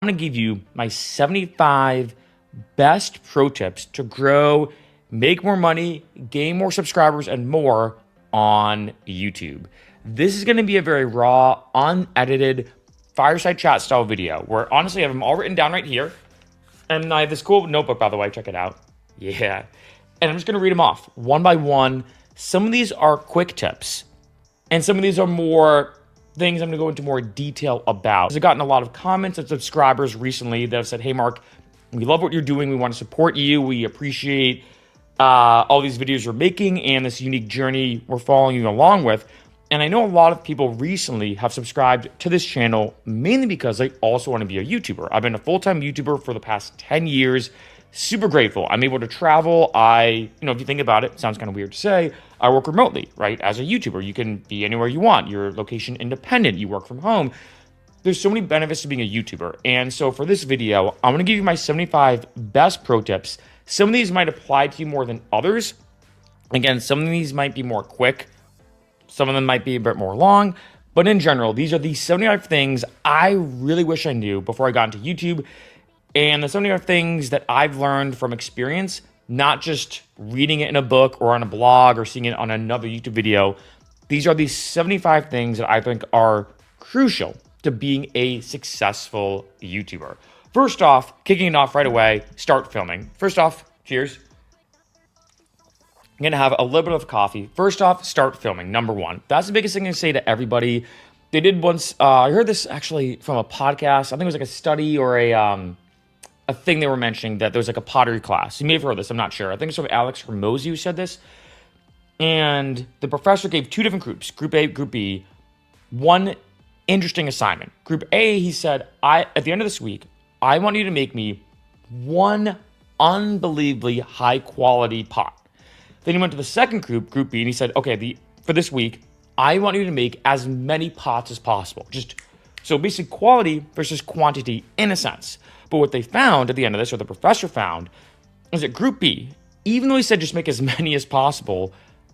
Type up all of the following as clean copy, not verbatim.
I'm going to give you my 75 best pro tips to grow, make more money, gain more subscribers, and more on YouTube. This is going to be a very raw, unedited, fireside chat style video where honestly I have them all written down right here. And I have this cool notebook, by the way. Check it out. Yeah. And I'm just going to read them off one by one. Some of these are quick tips, and some of these are more things I'm going to go into more detail about. I've gotten a lot of comments and subscribers recently that have said, hey, Mark, we love what you're doing. We want to support you. We appreciate all these videos you're making and this unique journey we're following you along with. And I know a lot of people recently have subscribed to this channel mainly because they also want to be a YouTuber. I've been a full-time YouTuber for the past 10 years. Super grateful. I'm able to travel. If you think about it, sounds kind of weird to say, I work remotely, right? As a YouTuber, you can be anywhere you want. You're location independent. You work from home. There's so many benefits to being a YouTuber. And so for this video, I'm going to give you my 75 best pro tips. Some of these might apply to you more than others. Again, some of these might be more quick. Some of them might be a bit more long. But in general, these are the 75 things I really wish I knew before I got into YouTube. And the 75 things that I've learned from experience, not just reading it in a book or on a blog or seeing it on another YouTube video. These are the 75 things that I think are crucial to being a successful YouTuber. First off, kicking it off right away, start filming. First off, cheers. I'm going to have a little bit of coffee. First off, start filming, number one. That's the biggest thing to say to everybody. They did once, I heard this actually from a podcast. I think it was like a study or a thing they were mentioning that there was like a pottery class. You may have heard this, I'm not sure. I think it's from Alex Hormozy who said this. And the professor gave two different groups, Group A, Group B, one interesting assignment. Group A, he said, at the end of this week, I want you to make me one unbelievably high quality pot. Then he went to the second group, Group B, and he said, okay, for this week, I want you to make as many pots as possible. So basically quality versus quantity in a sense. But what they found at the end of this, or the professor found, is that Group B, even though he said just make as many as possible,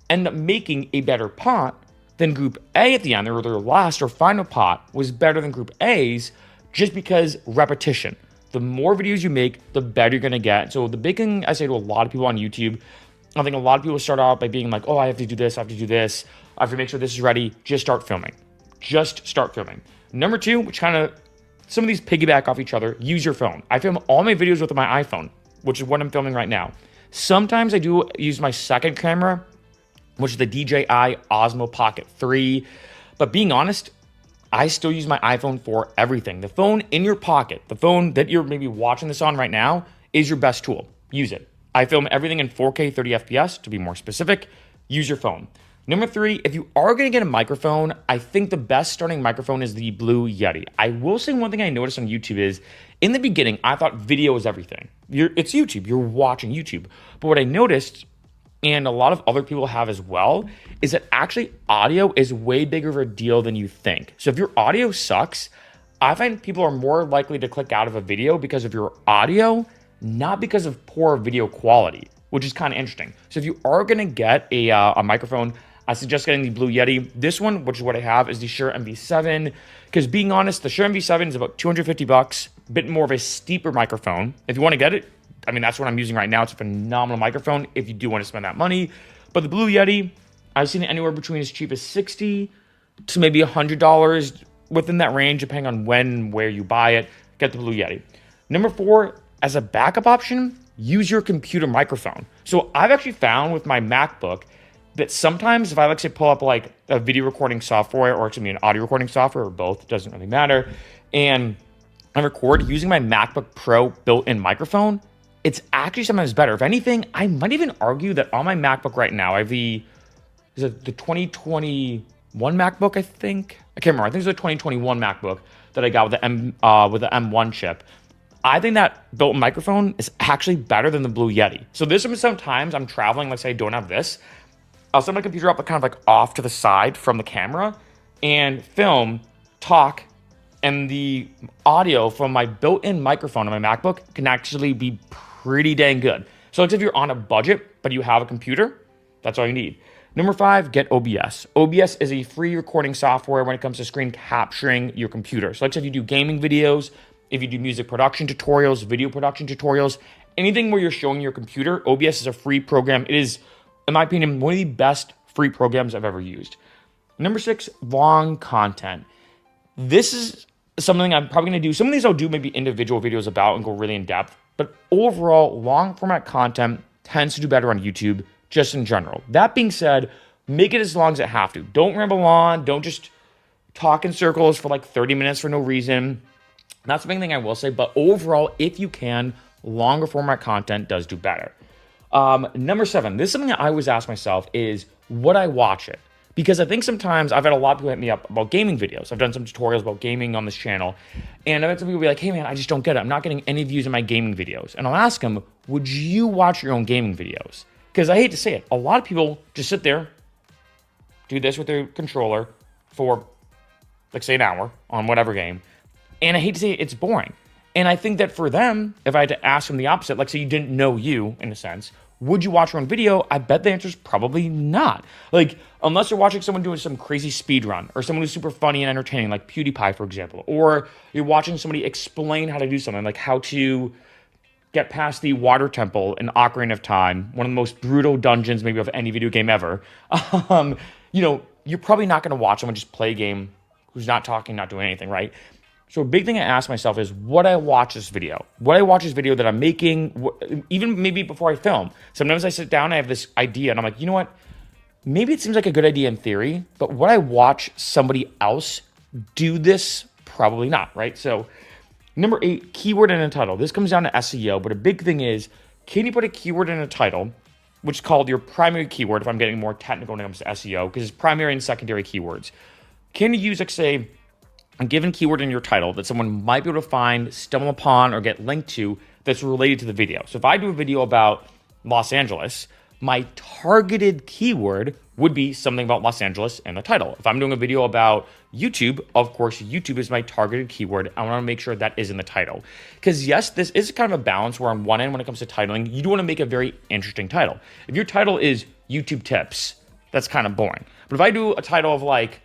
ended up making a better pot than Group A at the end, or their last or final pot was better than Group A's just because repetition. The more videos you make, the better you're going to get. So the big thing I say to a lot of people on YouTube, I think a lot of people start out by being like, oh, I have to do this, I have to do this, I have to make sure this is ready. Just start filming. Just start filming. Number two, which kind of, some of these piggyback off each other, use your phone. I film all my videos with my iPhone, which is what I'm filming right now. Sometimes I do use my second camera, which is the DJI Osmo Pocket 3. But being honest, I still use my iPhone for everything. The phone in your pocket, the phone that you're maybe watching this on right now, is your best tool. Use it. I film everything in 4K 30 FPS, to be more specific. Use your phone. Number three, if you are going to get a microphone, I think the best starting microphone is the Blue Yeti. I will say one thing I noticed on YouTube is, in the beginning, I thought video was everything. It's YouTube. You're watching YouTube. But what I noticed, and a lot of other people have as well, is that actually audio is way bigger of a deal than you think. So if your audio sucks, I find people are more likely to click out of a video because of your audio, not because of poor video quality, which is kind of interesting. So if you are going to get a microphone, I suggest getting the Blue Yeti. This one, which is what I have, is the Shure MV7. Because being honest, the Shure MV7 is about $250, a bit more of a steeper microphone. If you want to get it, I mean, that's what I'm using right now. It's a phenomenal microphone if you do want to spend that money. But the Blue Yeti, I've seen it anywhere between as cheap as $60 to maybe $100, within that range, depending on when and where you buy it. Get the Blue Yeti. Number four, as a backup option, use your computer microphone. So I've actually found with my MacBook that sometimes if I like to pull up like a video recording software or an audio recording software or both, doesn't really matter, and I record using my MacBook Pro built-in microphone, it's actually sometimes better. If anything, I might even argue that on my MacBook right now, I have the 2021 MacBook, I think? I can't remember. I think it's the 2021 MacBook that I got with the M1 chip. I think that built-in microphone is actually better than the Blue Yeti. So there's sometimes I'm traveling, let's say I don't have this, I'll set my computer up kind of like off to the side from the camera and film, talk, and the audio from my built-in microphone on my MacBook can actually be pretty dang good. So if you're on a budget, but you have a computer, that's all you need. Number 5, get OBS. OBS is a free recording software when it comes to screen capturing your computer. So like if you do gaming videos, if you do music production tutorials, video production tutorials, anything where you're showing your computer, OBS is a free program. It is, in my opinion, one of the best free programs I've ever used. Number 6, long content. This is something I'm probably going to do. Some of these I'll do maybe individual videos about and go really in depth. But overall, long format content tends to do better on YouTube, just in general. That being said, make it as long as it have to. Don't ramble on. Don't just talk in circles for like 30 minutes for no reason. That's the main thing I will say. But overall, if you can, longer format content does do better. Number 7, this is something that I always ask myself is, would I watch it? Because I think sometimes I've had a lot of people hit me up about gaming videos. I've done some tutorials about gaming on this channel. And I've had some people be like, hey man, I just don't get it. I'm not getting any views in my gaming videos. And I'll ask them, would you watch your own gaming videos? Because I hate to say it, a lot of people just sit there, do this with their controller for, like say, an hour on whatever game. And I hate to say it, it's boring. And I think that for them, if I had to ask them the opposite, like say you didn't know you, in a sense, would you watch your own video? I bet the answer is probably not. Like, unless you're watching someone doing some crazy speed run or someone who's super funny and entertaining, like PewDiePie, for example, or you're watching somebody explain how to do something, like how to get past the water temple in Ocarina of Time, one of the most brutal dungeons maybe of any video game ever. You're probably not going to watch someone just play a game who's not talking, not doing anything, right? So a big thing I ask myself is, would I watch this video? Would I watch this video that I'm making, even maybe before I film? Sometimes I sit down, I have this idea, and I'm like, you know what? Maybe it seems like a good idea in theory, but would I watch somebody else do this? Probably not, right? So number 8, keyword in a title. This comes down to SEO, but a big thing is, can you put a keyword in a title, which is called your primary keyword, if I'm getting more technical when it comes to SEO, because it's primary and secondary keywords. Can you use, like, say, a given keyword in your title that someone might be able to find, stumble upon, or get linked to that's related to the video? So if I do a video about Los Angeles, my targeted keyword would be something about Los Angeles in the title. If I'm doing a video about YouTube, of course, YouTube is my targeted keyword. I want to make sure that is in the title. Because yes, this is kind of a balance where on one end, when it comes to titling, you do want to make a very interesting title. If your title is YouTube tips, that's kind of boring. But if I do a title of like,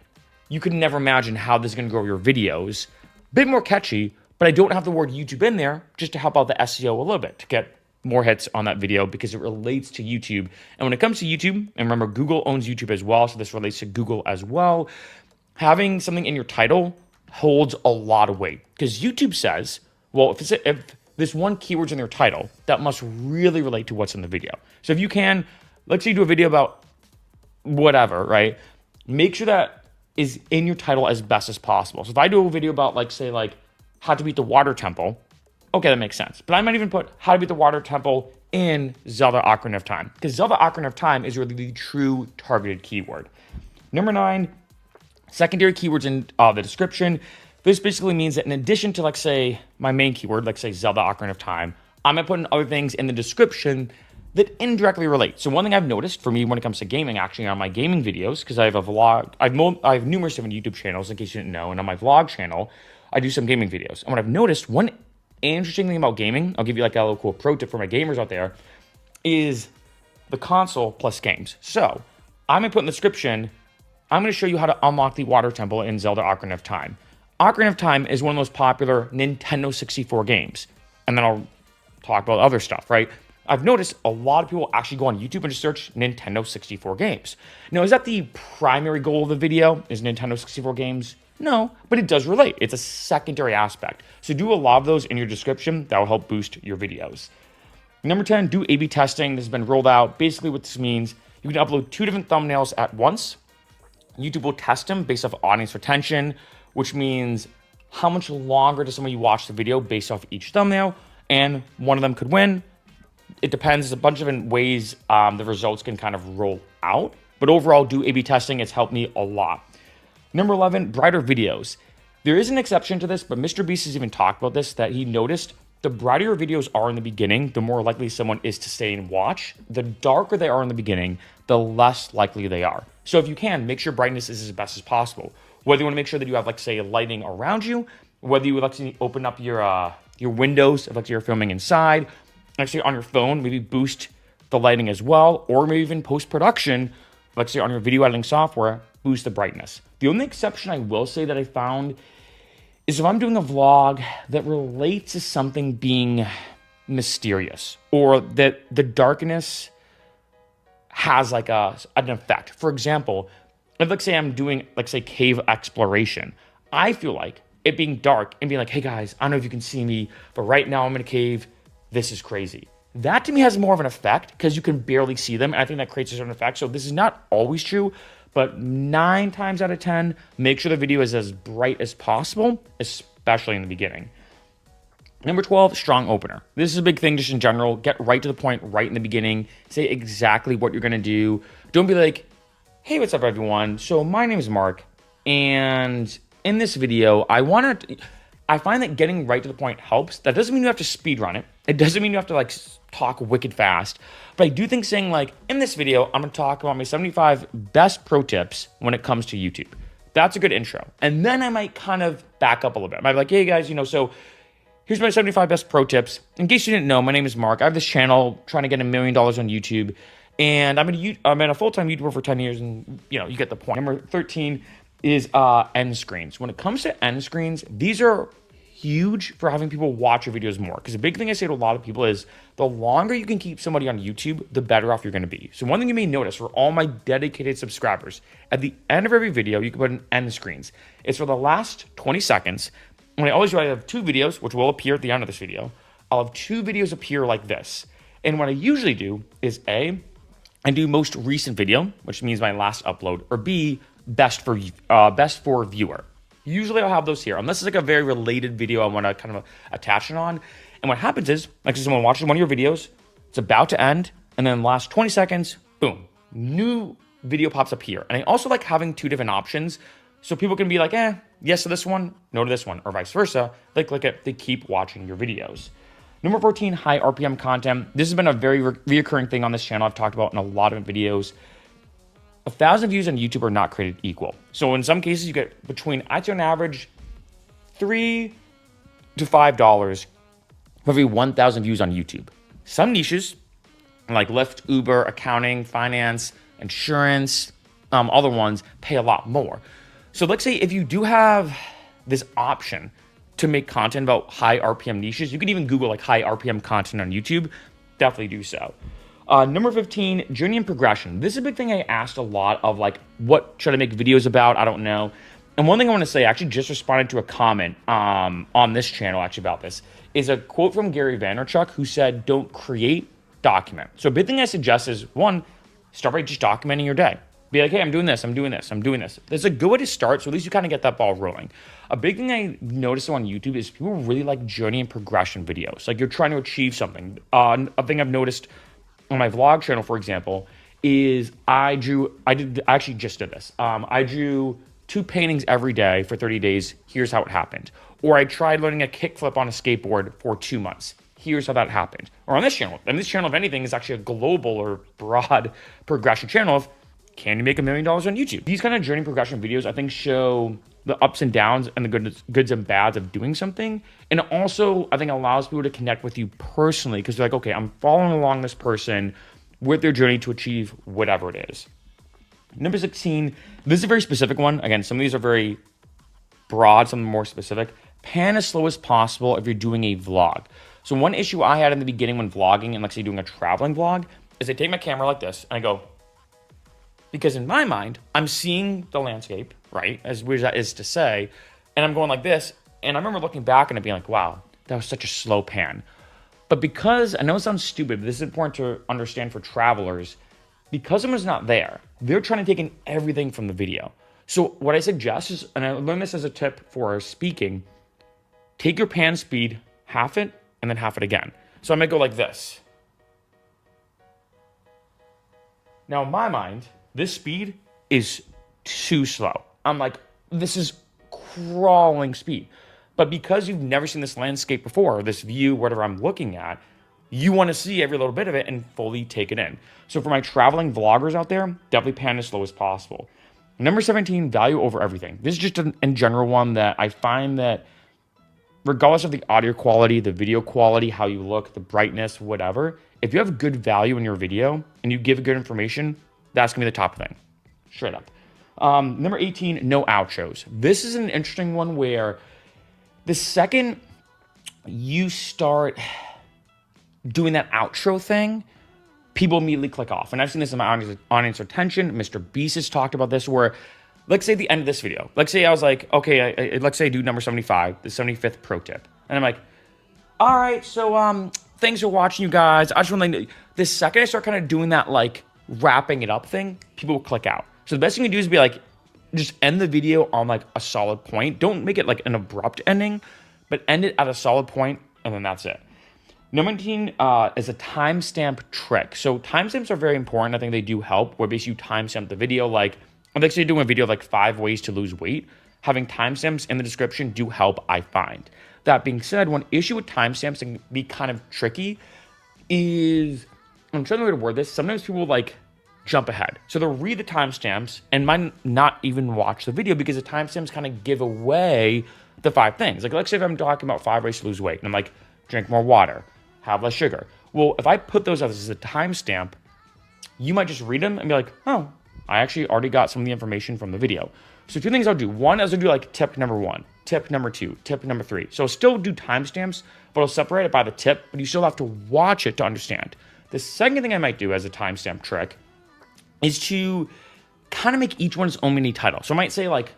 you could never imagine how this is going to grow your videos, a bit more catchy, but I don't have the word YouTube in there just to help out the SEO a little bit, to get more hits on that video because it relates to YouTube. And when it comes to YouTube, and remember, Google owns YouTube as well, so this relates to Google as well, having something in your title holds a lot of weight because YouTube says, well, if this one keyword's in your title, that must really relate to what's in the video. So if you can, let's say you do a video about whatever, right? Make sure that is in your title as best as possible. So if I do a video about, like, say, like how to beat the water temple, okay, that makes sense. But I might even put how to beat the water temple in Zelda Ocarina of Time, because Zelda Ocarina of Time is really the true targeted keyword. Number 9, secondary keywords in the description. This basically means that in addition to, like, say, my main keyword, like, say, Zelda Ocarina of Time, I'm going to put in other things in the description that indirectly relate. So one thing I've noticed for me when it comes to gaming, actually, on my gaming videos, because I have a vlog, I have numerous different YouTube channels, in case you didn't know, and on my vlog channel, I do some gaming videos. And what I've noticed, one interesting thing about gaming, I'll give you like a little cool pro tip for my gamers out there, is the console plus games. So I'm going to put in the description, I'm going to show you how to unlock the water temple in Zelda Ocarina of Time. Ocarina of Time is one of the most popular Nintendo 64 games. And then I'll talk about other stuff, right? I've noticed a lot of people actually go on YouTube and just search Nintendo 64 games. Now, is that the primary goal of the video? Is Nintendo 64 games? No, but it does relate. It's a secondary aspect. So do a lot of those in your description. That will help boost your videos. Number 10, do A/B testing. This has been rolled out. Basically what this means, you can upload 2 different thumbnails at once. YouTube will test them based off audience retention, which means how much longer does somebody watch the video based off each thumbnail, and one of them could win. It depends. There's a bunch of different ways the results can kind of roll out. But overall, do A/B testing. It's helped me a lot. Number 11, brighter videos. There is an exception to this, but Mr. Beast has even talked about this, that he noticed the brighter your videos are in the beginning, the more likely someone is to stay and watch. The darker they are in the beginning, the less likely they are. So if you can, make sure brightness is as best as possible. Whether you want to make sure that you have, like, say, lighting around you, whether you would like to open up your windows if, like, you're filming inside, actually on your phone, maybe boost the lighting as well, or maybe even post-production, like, say, on your video editing software, boost the brightness. The only exception I will say that I found is if I'm doing a vlog that relates to something being mysterious, or that the darkness has like an effect. For example, if let's say I'm doing, like, say, cave exploration, I feel like it being dark and being like, hey guys, I don't know if you can see me, but right now I'm in a cave. This is crazy. That to me has more of an effect because you can barely see them. And I think that creates a certain effect. So this is not always true, but 9 times out of 10, make sure the video is as bright as possible, especially in the beginning. Number 12, strong opener. This is a big thing just in general. Get right to the point right in the beginning. Say exactly what you're going to do. Don't be like, hey, what's up, everyone? So my name is Mark, and in this video, I find that getting right to the point helps. That doesn't mean you have to speed run it. It doesn't mean you have to like talk wicked fast. But I do think saying like, in this video, I'm going to talk about my 75 best pro tips when it comes to YouTube. That's a good intro. And then I might kind of back up a little bit. I might be like, hey guys, so here's my 75 best pro tips. In case you didn't know, my name is Mark. I have this channel trying to get $1 million on YouTube. And I've been a full-time YouTuber for 10 years, and you get the point. Number 13 is end screens. When it comes to end screens, these are huge for having people watch your videos more. Because the big thing I say to a lot of people is the longer you can keep somebody on YouTube, the better off you're going to be. So one thing you may notice for all my dedicated subscribers, at the end of every video, you can put an end screens. It's for the last 20 seconds. And I always do, I have 2 videos, which will appear at the end of this video. I'll have 2 videos appear like this. And what I usually do is I do most recent video, which means my last upload, or B, best for viewer. Usually I'll have those here, unless it's like a very related video I want to kind of attach it on. And what happens is, like someone watches one of your videos, it's about to end, and then the last 20 seconds, boom, new video pops up here. And I also like having 2 different options, so people can be like, yes to this one, no to this one, or vice versa. They click it, they keep watching your videos. Number 14, high RPM content. This has been a very reoccurring thing on this channel. I've talked about in a lot of videos. 1,000 views on YouTube are not created equal. So in some cases, you get between, I'd say on average, $3 to $5 for every 1,000 views on YouTube. Some niches, like Lyft, Uber, accounting, finance, insurance, other ones, pay a lot more. So let's say if you do have this option to make content about high RPM niches, you can even Google like high RPM content on YouTube. Definitely do so. Number 15, journey and progression. This is a big thing I asked a lot of, like, what should I make videos about? I don't know. And one thing I want to say, I actually just responded to a comment on this channel actually about this, is a quote from Gary Vaynerchuk, who said, don't create, document. So a big thing I suggest is, 1, start by just documenting your day. Be like, hey, I'm doing this, I'm doing this, I'm doing this. That's a good way to start, so at least you kind of get that ball rolling. A big thing I noticed on YouTube is people really like journey and progression videos. Like you're trying to achieve something. A thing I've noticed on my vlog channel, for example, is I actually just did this. I drew 2 paintings every day for 30 days. Here's how it happened. Or I tried learning a kickflip on a skateboard for 2 months. Here's how that happened. Or on this channel, and this channel, if anything, is actually a global or broad progression channel of, can you make $1 million on YouTube? These kind of journey progression videos, I think, show the ups and downs and the goods and bads of doing something. And it also, I think, allows people to connect with you personally, because they're like, okay, I'm following along this person with their journey to achieve whatever it is. Number 16, this is a very specific one. Again, some of these are very broad, some are more specific. Pan as slow as possible if you're doing a vlog. So one issue I had in the beginning when vlogging, and let's say doing a traveling vlog, is I take my camera like this and I go, because in my mind, I'm seeing the landscape, right? As weird as that is to say, and I'm going like this, and I remember looking back and it being like, wow, that was such a slow pan. But because, I know it sounds stupid, but this is important to understand for travelers, because someone's not there, they're trying to take in everything from the video. So what I suggest is, and I learned this as a tip for speaking, take your pan speed, half it, and then half it again. So I might go like this. Now in my mind, this speed is too slow. I'm like, this is crawling speed. But because you've never seen this landscape before, this view, whatever I'm looking at, you want to see every little bit of it and fully take it in. So for my traveling vloggers out there, definitely pan as slow as possible. Number 17, value over everything. This is just an in general one that I find that regardless of the audio quality, the video quality, how you look, the brightness, whatever, if you have good value in your video and you give good information, that's gonna be the top thing, straight up. Number 18, no outros. This is an interesting one where The second you start doing that outro thing, people immediately click off. And I've seen this in my audience retention. Mr. Beast has talked about this where, let's say at the end of this video, let's say I was like, okay, let's say I do number 75, the 75th pro tip. And I'm like, all right, so thanks for watching, you guys. I just want to let you know, the second I start kind of doing that, like wrapping it up thing, people will click out. So the best thing to do is be like, just end the video on like a solid point. Don't make it like an abrupt ending, but end it at a solid point, and then that's it. Number 19 is a timestamp trick. So timestamps are very important. I think they do help, where basically you timestamp the video. Like, I'm actually doing a video of like 5 ways to lose weight. Having timestamps in the description do help, I find. That being said, one issue with timestamps can be kind of tricky is, I'm trying to word this, sometimes people like jump ahead. So they'll read the timestamps and might not even watch the video because the timestamps kind of give away the 5 things. Like, let's say if I'm talking about 5 ways to lose weight, and I'm like, drink more water, have less sugar. Well, if I put those as a timestamp, you might just read them and be like, oh, I actually already got some of the information from the video. So 2 things I'll do. One is I'll do like tip number 1, tip number 2, tip number 3. So I'll still do timestamps, but I'll separate it by the tip, but you still have to watch it to understand. The second thing I might do as a timestamp trick is to kind of make each one its own mini title. So I might say like,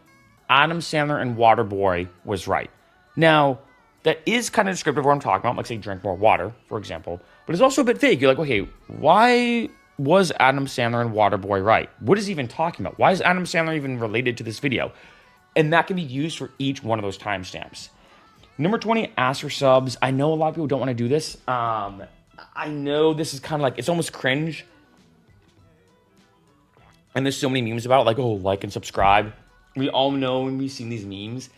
Adam Sandler and Waterboy was right. Now, that is kind of descriptive of what I'm talking about, like say drink more water, for example, but it's also a bit vague. You're like, okay, why was Adam Sandler and Waterboy right? What is he even talking about? Why is Adam Sandler even related to this video? And that can be used for each one of those timestamps. Number 20, ask for subs. I know a lot of people don't want to do this. I know this is kind of like, it's almost cringe. And there's so many memes about it, like, oh, like and subscribe. We all know and we've seen these memes.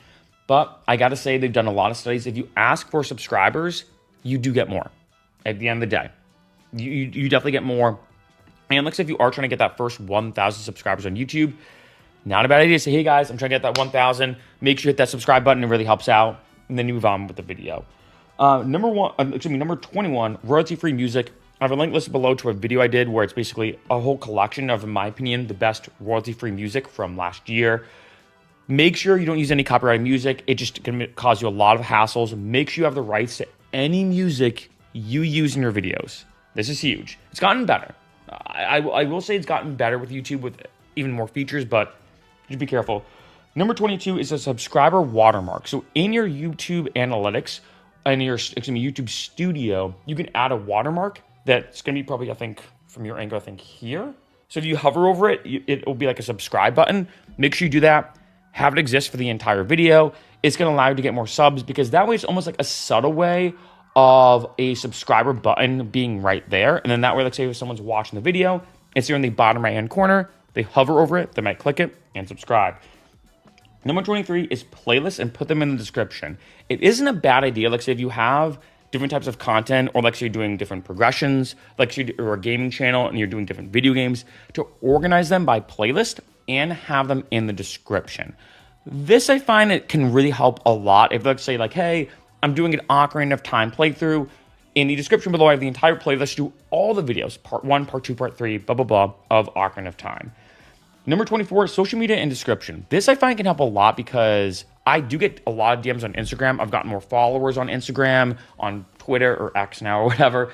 But I got to say, they've done a lot of studies. If you ask for subscribers, you do get more at the end of the day. You definitely get more. And looks like if you are trying to get that first 1,000 subscribers on YouTube, not a bad idea to say, hey guys, I'm trying to get that 1,000. Make sure you hit that subscribe button. It really helps out. And then you move on with the video. Number 21, royalty-free music. I have a link listed below to a video I did where it's basically a whole collection of, in my opinion, the best royalty-free music from last year. Make sure you don't use any copyrighted music. It just can cause you a lot of hassles. Make sure you have the rights to any music you use in your videos. This is huge. It's gotten better. I will say it's gotten better with YouTube with even more features, but just be careful. Number 22 is a subscriber watermark. So in your YouTube analytics and your YouTube studio, you can add a watermark that's going to be probably, I think, from your angle, I think here. So if you hover over it, it will be like a subscribe button. Make sure you do that. Have it exist for the entire video. It's going to allow you to get more subs because that way it's almost like a subtle way of a subscriber button being right there. And then that way, let's say if someone's watching the video, it's here in the bottom right-hand corner. They hover over it, they might click it and subscribe. Number 23 is playlists and put them in the description. It isn't a bad idea. Like say if you have different types of content, or like say you're doing different progressions, like say you're a gaming channel and you're doing different video games, to organize them by playlist and have them in the description. This I find it can really help a lot. If let's say like, hey, I'm doing an Ocarina of Time playthrough, in the description below I have the entire playlist, do all the videos, part 1, part 2, part 3, blah, blah, blah, of Ocarina of Time. Number 24, social media and description. This I find can help a lot because I do get a lot of DMs on Instagram. I've gotten more followers on Instagram, on Twitter or X now or whatever.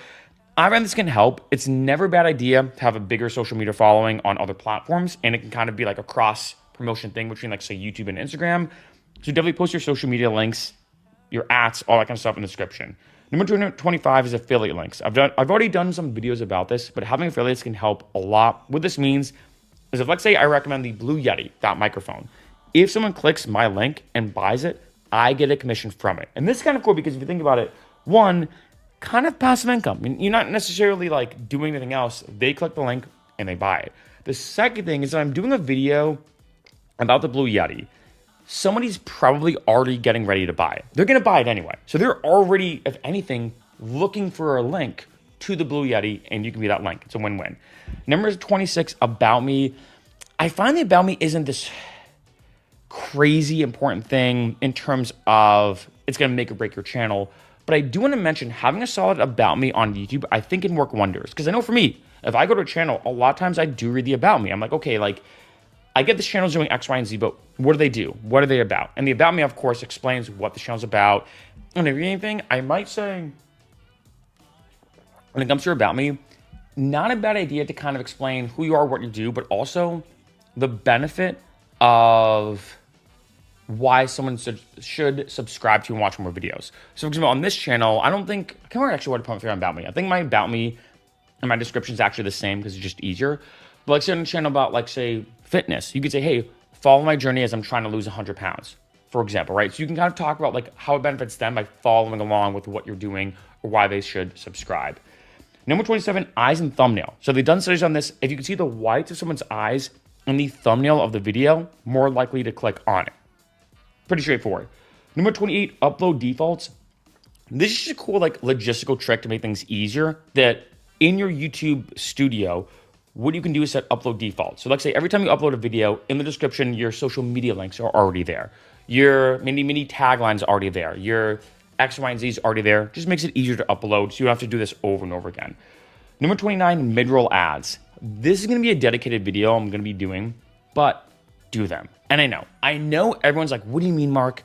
I find this can help. It's never a bad idea to have a bigger social media following on other platforms, and it can kind of be like a cross promotion thing between like say YouTube and Instagram. So definitely post your social media links, your ads, all that kind of stuff in the description. Number 25 is affiliate links. I've already done some videos about this, but having affiliates can help a lot. What this means is if, let's say, I recommend the Blue Yeti, that microphone. If someone clicks my link and buys it, I get a commission from it. And this is kind of cool because if you think about it, one, kind of passive income. I mean, you're not necessarily like doing anything else. They click the link and they buy it. The second thing is that I'm doing a video about the Blue Yeti. Somebody's probably already getting ready to buy it. They're going to buy it anyway. So they're already, if anything, looking for a link to the Blue Yeti, and you can be that link. It's a win-win. Number 26, About Me. I find the About Me isn't this crazy important thing in terms of it's going to make or break your channel. But I do want to mention having a solid About Me on YouTube, I think can work wonders. Because I know for me, if I go to a channel, a lot of times I do read the About Me. I'm like, okay, like, I get this channel's doing X, Y, and Z, but what do they do? What are they about? And the About Me, of course, explains what the channel's about. And if anything, I might say, when it comes to About Me, not a bad idea to kind of explain who you are, what you do, but also the benefit of why someone should subscribe to you and watch more videos. So for example, on this channel, I can't remember actually what I put on About Me. I think my About Me and my description is actually the same because it's just easier. But like say on a channel about like say fitness, you could say, hey, follow my journey as I'm trying to lose 100 pounds, for example, right? So you can kind of talk about like how it benefits them by following along with what you're doing or why they should subscribe. Number 27, eyes and thumbnail. So they've done studies on this. If you can see the whites of someone's eyes in the thumbnail of the video, more likely to click on it. Pretty straightforward. Number 28, upload defaults. This is just a cool like logistical trick to make things easier that in your YouTube studio, what you can do is set upload defaults. So let's say every time you upload a video, in the description, your social media links are already there. Your mini taglines are already there. Your X, Y, and Z is already there. Just makes it easier to upload so you don't have to do this over and over again. Number 29, mid-roll ads. This is going to be a dedicated video I'm going to be doing, but do them. And I know everyone's like, what do you mean, Mark?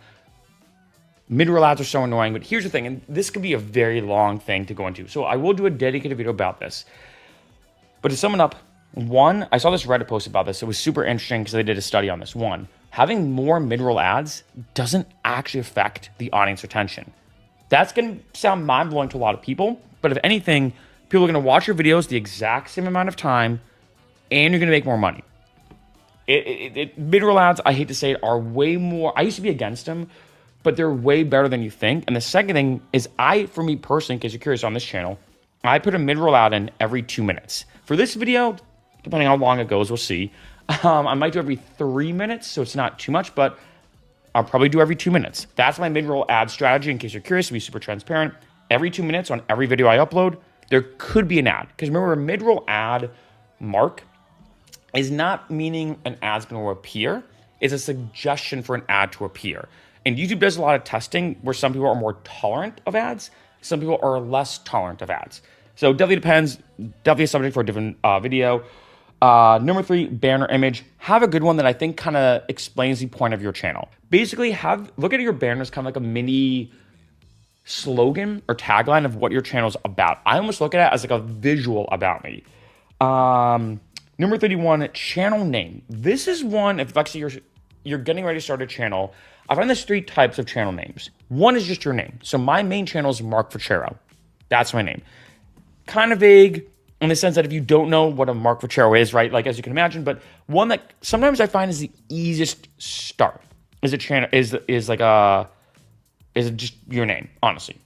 Mid-roll ads are so annoying, but here's the thing, and this could be a very long thing to go into. So I will do a dedicated video about this. But to sum it up, one, I saw this Reddit post about this. It was super interesting because they did a study on this. One, having more mid-roll ads doesn't actually affect the audience retention. That's going to sound mind-blowing to a lot of people, but if anything, people are going to watch your videos the exact same amount of time, and you're going to make more money. Mid-roll ads, I hate to say it, are way more, I used to be against them, but they're way better than you think. And the second thing is for me personally, in case you're curious on this channel, I put a mid-roll ad in every 2 minutes. For this video, depending on how long it goes, we'll see. I might do every 3 minutes, so it's not too much, but I'll probably do every 2 minutes. That's my mid-roll ad strategy, in case you're curious, to be super transparent. Every 2 minutes on every video I upload, there could be an ad. Because remember, a mid-roll ad mark is not meaning an ad's going to appear. It's a suggestion for an ad to appear. And YouTube does a lot of testing where some people are more tolerant of ads, some people are less tolerant of ads. So definitely depends, definitely a subject for a different video. Number 3, banner image. Have a good one that I think kind of explains the point of your channel. Basically, look at your banners kind of like a mini slogan or tagline of what your channel's about. I almost look at it as like a visual about me. Number 31, channel name. This is one, if like you're getting ready to start a channel, I find there's 3 types of channel names. One is just your name. So my main channel is Mark Vacero. That's my name. Kind of vague in the sense that if you don't know what a Mark Vacero is, right? Like as you can imagine, but one that sometimes I find is the easiest start is a channel is just your name, honestly.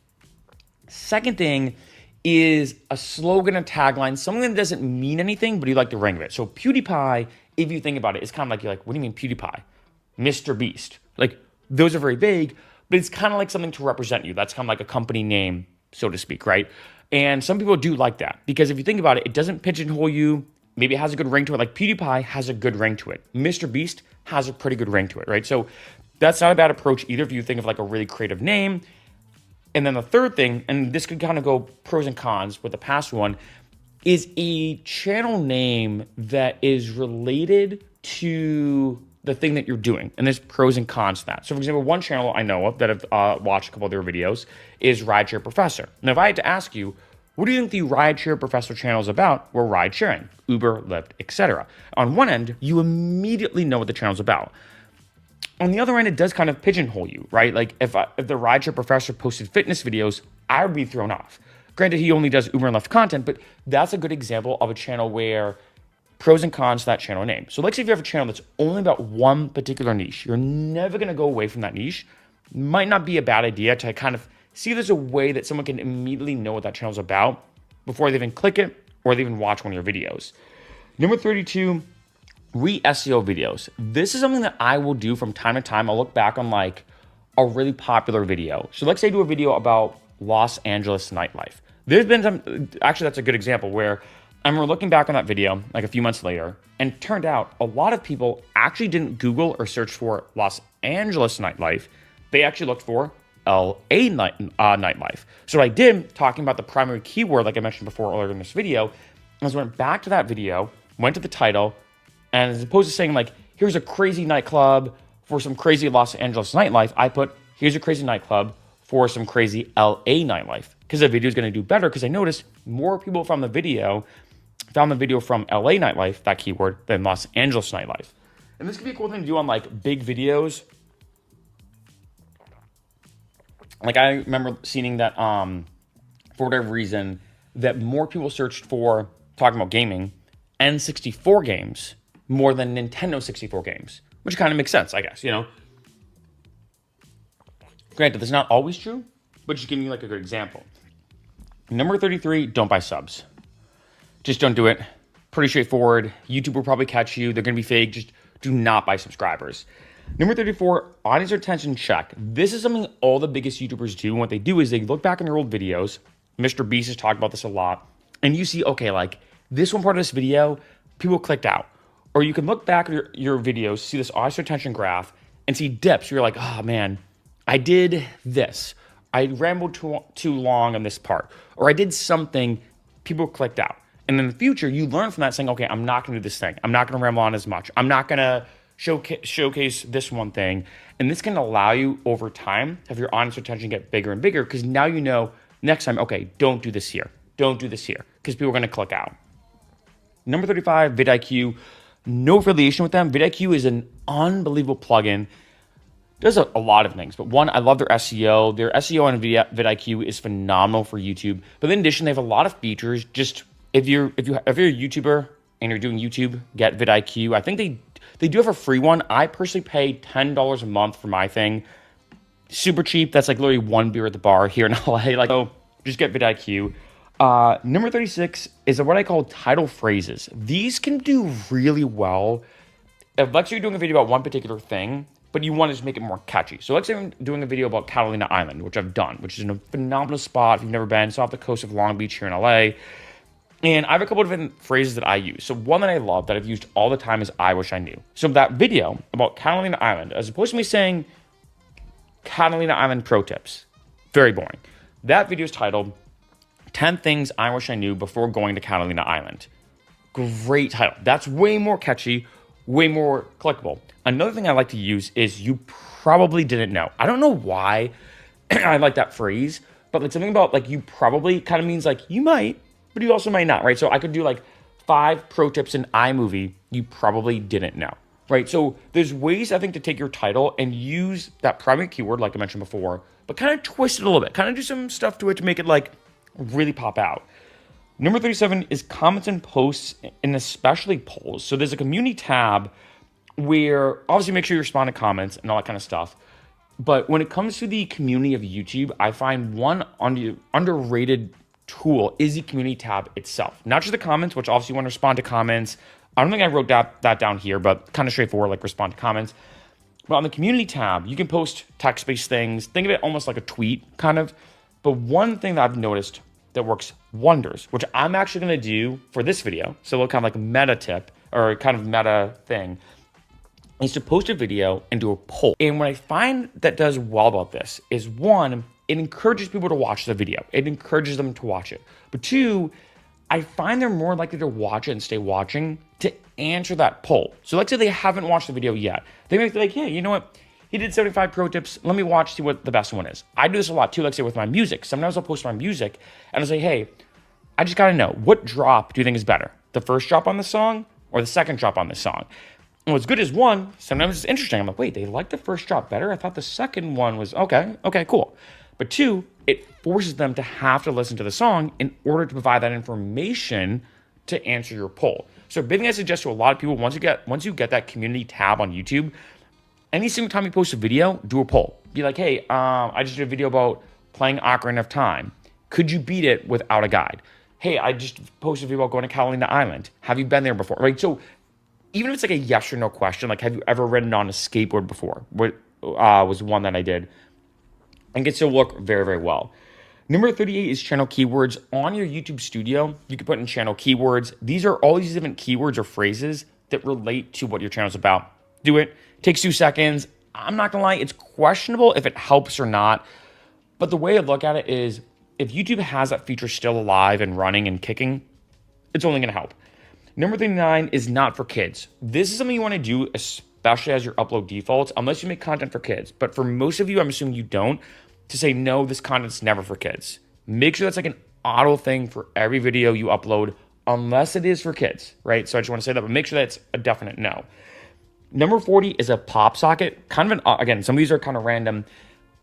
Second thing is a slogan, a tagline, something that doesn't mean anything, but you like the ring of it. So PewDiePie, if you think about it, it's kind of like, you're like, what do you mean PewDiePie? Mr. Beast. Like, those are very vague, but it's kind of like something to represent you. That's kind of like a company name, so to speak, right? And some people do like that because if you think about it, it doesn't pigeonhole you. Maybe it has a good ring to it. Like PewDiePie has a good ring to it. Mr. Beast has a pretty good ring to it, right? So that's not a bad approach either if you think of like a really creative name. And then the third thing, and this could kind of go pros and cons with the past one, is a channel name that is related to the thing that you're doing. And there's pros and cons to that. So for example, one channel I know of that I've watched a couple of their videos is Rideshare Professor. Now, if I had to ask you, what do you think the Rideshare Professor channel is about? Well, ride sharing, Uber, Lyft, etc. On one end, you immediately know what the channel's about. On the other end, it does kind of pigeonhole you, right? Like if the Rideshare Professor posted fitness videos, I would be thrown off. Granted, he only does Uber and Lyft content, but that's a good example of a channel where pros and cons to that channel name. So let's say if you have a channel that's only about one particular niche, you're never going to go away from that niche. Might not be a bad idea to kind of see if there's a way that someone can immediately know what that channel's about before they even click it or they even watch one of your videos. Number 32, re-SEO videos. This is something that I will do from time to time. I'll look back on like a really popular video. So let's say I do a video about Los Angeles nightlife. There's been some, actually that's a good example where we're looking back on that video like a few months later, and it turned out a lot of people actually didn't Google or search for Los Angeles nightlife. They actually looked for LA nightlife. So what I did, talking about the primary keyword, like I mentioned before earlier in this video, is went back to that video, went to the title, and as opposed to saying like, here's a crazy nightclub for some crazy Los Angeles nightlife. I put, here's a crazy nightclub for some crazy LA nightlife, because the video is going to do better, because I noticed more people found the video from LA nightlife, that keyword, than Los Angeles nightlife. And this could be a cool thing to do on like big videos. Like I remember seeing that for whatever reason, that more people searched for, talking about gaming, N64 games more than Nintendo 64 games, which kind of makes sense, I guess, you know? Granted, that's not always true, but just giving you like a good example. Number 33, don't buy subs. Just don't do it. Pretty straightforward. YouTube will probably catch you. They're going to be fake. Just do not buy subscribers. Number 34, audience retention check. This is something all the biggest YouTubers do. And what they do is they look back on their old videos. Mr. Beast has talked about this a lot. And you see, okay, like this one part of this video, people clicked out. Or you can look back at your videos, see this audience retention graph, and see dips. You're like, oh man, I did this. I rambled too long on this part. Or I did something, people clicked out. And in the future, you learn from that saying, okay, I'm not going to do this thing. I'm not going to ramble on as much. I'm not going to showcase this one thing. And this can allow you over time to have your audience retention get bigger and bigger, because now you know next time, okay, don't do this here. Don't do this here, because people are going to click out. Number 35, vidIQ. No affiliation with them. vidIQ is an unbelievable plugin. Does a lot of things, but one, I love their SEO. Their SEO on vidIQ is phenomenal for YouTube. But in addition, they have a lot of features. Just if you're a YouTuber and you're doing YouTube, get vidIQ. I think they do have a free one. I personally pay $10 a month for my thing. Super cheap. That's like literally one beer at the bar here in LA. Like, so just get vidIQ. Number 36 is what I call title phrases. These can do really well. If let's say you're doing a video about one particular thing, but you want to just make it more catchy. So let's say I'm doing a video about Catalina Island, which I've done, which is in a phenomenal spot. If you've never been, it's off the coast of Long Beach here in LA. And I have a couple of different phrases that I use. So one that I love that I've used all the time is I wish I knew. So that video about Catalina Island, as opposed to me saying Catalina Island pro tips, very boring. That video is titled 10 Things I Wish I Knew Before Going to Catalina Island. Great title. That's way more catchy, way more clickable. Another thing I like to use is you probably didn't know. I don't know why I like that phrase, but like something about like you probably kind of means like you might, but you also might not, right? So I could do like 5 pro tips in iMovie you probably didn't know, right? So there's ways I think to take your title and use that primary keyword like I mentioned before, but kind of twist it a little bit, kind of do some stuff to it to make it like really pop out. Number 37 is comments and posts, and especially polls. So there's a community tab where obviously make sure you respond to comments and all that kind of stuff. But when it comes to the community of YouTube, I find one underrated tool is the community tab itself. Not just the comments, which obviously you want to respond to comments. I don't think I wrote that down here, but kind of straightforward, like respond to comments. But on the community tab, you can post text-based things. Think of it almost like a tweet, kind of. But one thing that I've noticed that works wonders, which I'm actually going to do for this video, so a little kind of like a meta tip or kind of meta thing, is to post a video and do a poll. And what I find that does well about this is one, it encourages people to watch the video. It encourages them to watch it. But two, I find they're more likely to watch it and stay watching to answer that poll. So let's say they haven't watched the video yet. They might be like, yeah, you know what? He did 75 pro tips. Let me watch, see what the best one is. I do this a lot too, like say with my music. Sometimes I'll post my music and I'll say, hey, I just gotta know, what drop do you think is better? The first drop on the song or the second drop on the song? And what's good is one, sometimes it's interesting. I'm like, wait, they like the first drop better? I thought the second one was, okay, cool. But two, it forces them to have to listen to the song in order to provide that information to answer your poll. So a big thing I suggest to a lot of people, once you get that community tab on YouTube, any single time you post a video, do a poll. Be like, hey, I just did a video about playing Ocarina of Time. Could you beat it without a guide? Hey, I just posted a video about going to Catalina Island. Have you been there before? Right? So even if it's like a yes or no question, like have you ever ridden on a skateboard before? What was one that I did. And gets to work very, very well. Number 38 is channel keywords. On your YouTube studio, you can put in channel keywords. These are all these different keywords or phrases that relate to what your channel is about. Do it. Takes 2 seconds. I'm not gonna lie, it's questionable if it helps or not. But the way I look at it is, if YouTube has that feature still alive and running and kicking, it's only gonna help. Number 39 is not for kids. This is something you wanna do especially as your upload defaults, unless you make content for kids. But for most of you, I'm assuming you don't, to say, no, this content's never for kids. Make sure that's like an auto thing for every video you upload, unless it is for kids, right? So I just want to say that, but make sure that's a definite no. Number 40 is a pop socket. Kind of again, some of these are kind of random.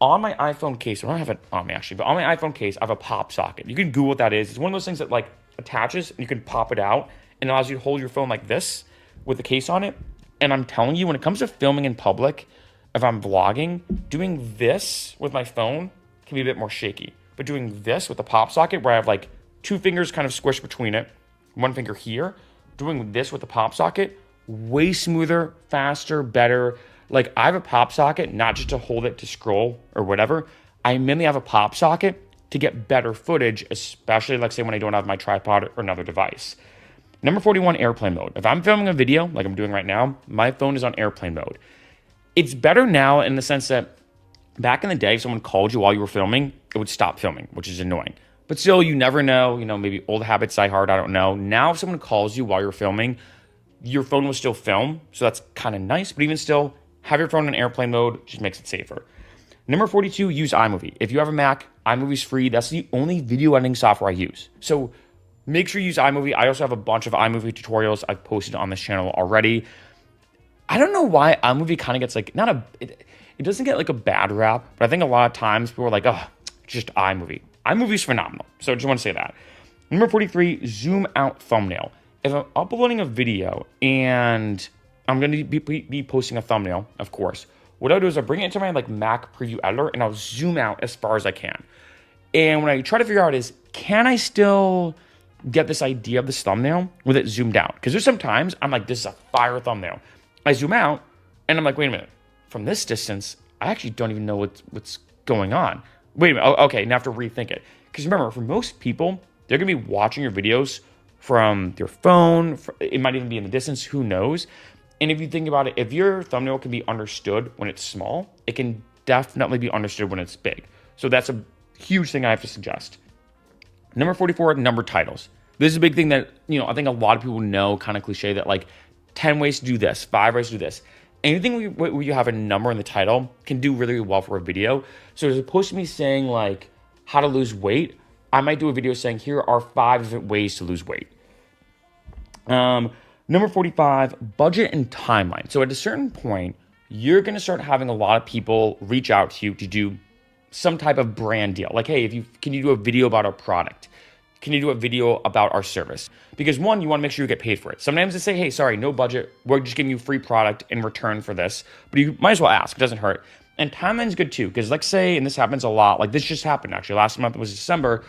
On my iPhone case, I don't have it on me actually, but on my iPhone case, I have a pop socket. You can Google what that is. It's one of those things that like attaches and you can pop it out and allows you to hold your phone like this with the case on it. And I'm telling you, when it comes to filming in public, if I'm vlogging, doing this with my phone can be a bit more shaky. But doing this with the pop socket where I have like 2 fingers kind of squished between it, 1 finger here, doing this with the pop socket, way smoother, faster, better. Like I have a pop socket, not just to hold it to scroll or whatever. I mainly have a pop socket to get better footage, especially like say when I don't have my tripod or another device. Number 41, airplane mode. If I'm filming a video like I'm doing right now, my phone is on airplane mode. It's better now in the sense that back in the day, if someone called you while you were filming, it would stop filming, which is annoying. But still, you never know, maybe old habits die hard, I don't know. Now, if someone calls you while you're filming, your phone will still film, so that's kind of nice. But even still, have your phone in airplane mode, just makes it safer. Number 42, use iMovie. If you have a Mac, iMovie's free. That's the only video editing software I use. So make sure you use iMovie. I also have a bunch of iMovie tutorials I've posted on this channel already. I don't know why iMovie kind of gets like, it doesn't get like a bad rap, but I think a lot of times people are like, oh, just iMovie. iMovie's phenomenal. So I just want to say that. Number 43, zoom out thumbnail. If I'm uploading a video and I'm going to be posting a thumbnail, of course, what I'll do is I'll bring it into my like Mac preview editor and I'll zoom out as far as I can. And what I try to figure out is, can I still get this idea of this thumbnail with it zoomed out? Because there's some times I'm like, this is a fire thumbnail. I zoom out and I'm like, wait a minute. From this distance, I actually don't even know what's going on. Wait a minute. Oh, okay, now I have to rethink it. Because remember, for most people, they're going to be watching your videos from their phone. It might even be in the distance. Who knows? And if you think about it, if your thumbnail can be understood when it's small, it can definitely be understood when it's big. So that's a huge thing I have to suggest. Number 44, number titles. This is a big thing that, I think a lot of people know, kind of cliche, that like 10 ways to do this, 5 ways to do this. Anything where you have a number in the title can do really well for a video. So as opposed to me saying like how to lose weight, I might do a video saying here are 5 different ways to lose weight. Number 45, budget and timeline. So at a certain point, you're going to start having a lot of people reach out to you to do some type of brand deal. Like, hey, can you do a video about our product? Can you do a video about our service? Because one, you want to make sure you get paid for it. Sometimes they say, hey, sorry, no budget. We're just giving you free product in return for this. But you might as well ask. It doesn't hurt. And timeline's good too. Because let's say, and this happens a lot, like this just happened actually. Last month was December.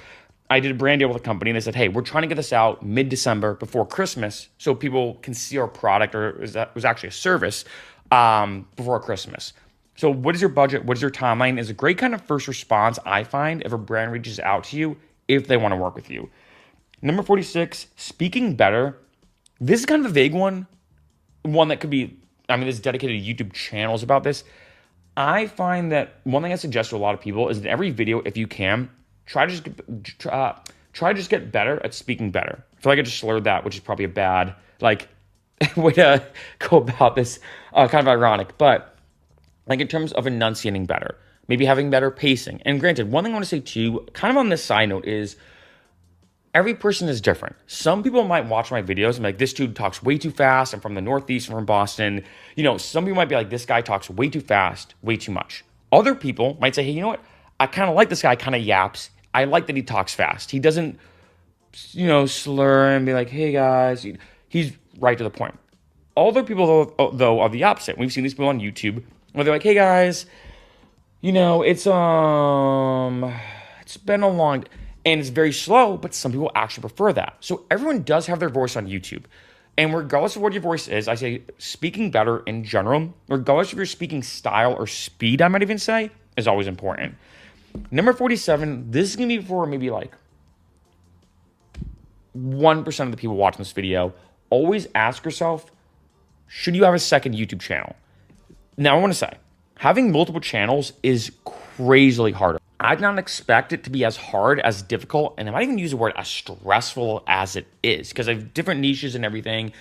I did a brand deal with a company and they said, hey, we're trying to get this out mid-December before Christmas so people can see our product, or it was actually a service before Christmas. So what is your budget? What is your timeline? Is a great kind of first response, I find, if a brand reaches out to you, if they want to work with you. Number 46, speaking better. This is kind of a vague one that could be, there's dedicated YouTube channels about this. I find that one thing I suggest to a lot of people is that every video, if you can, try to just get better at speaking better. I feel like I just slurred that, which is probably a bad way to go about this. Kind of ironic, but like in terms of enunciating better, maybe having better pacing. And granted, one thing I want to say too, kind of on this side note, is every person is different. Some people might watch my videos and be like, this dude talks way too fast. I'm from the Northeast, I'm from Boston. Some people might be like, this guy talks way too fast, way too much. Other people might say, hey, you know what? I kind of like this guy, kind of yaps. I like that he talks fast. He doesn't, slur and be like, hey guys. He's right to the point. Other people, though, are the opposite. We've seen these people on YouTube where they're like, hey guys, it's been a long, and it's very slow, but some people actually prefer that. So everyone does have their voice on YouTube. And regardless of what your voice is, I say speaking better in general, regardless of your speaking style or speed, I might even say, is always important. Number 47, this is going to be for maybe like 1% of the people watching this video. Always ask yourself, should you have a second YouTube channel? Now, I want to say, having multiple channels is crazily harder. I did not expect it to be as hard, as difficult, and I might even use the word as stressful as it is, because I have different niches and everything.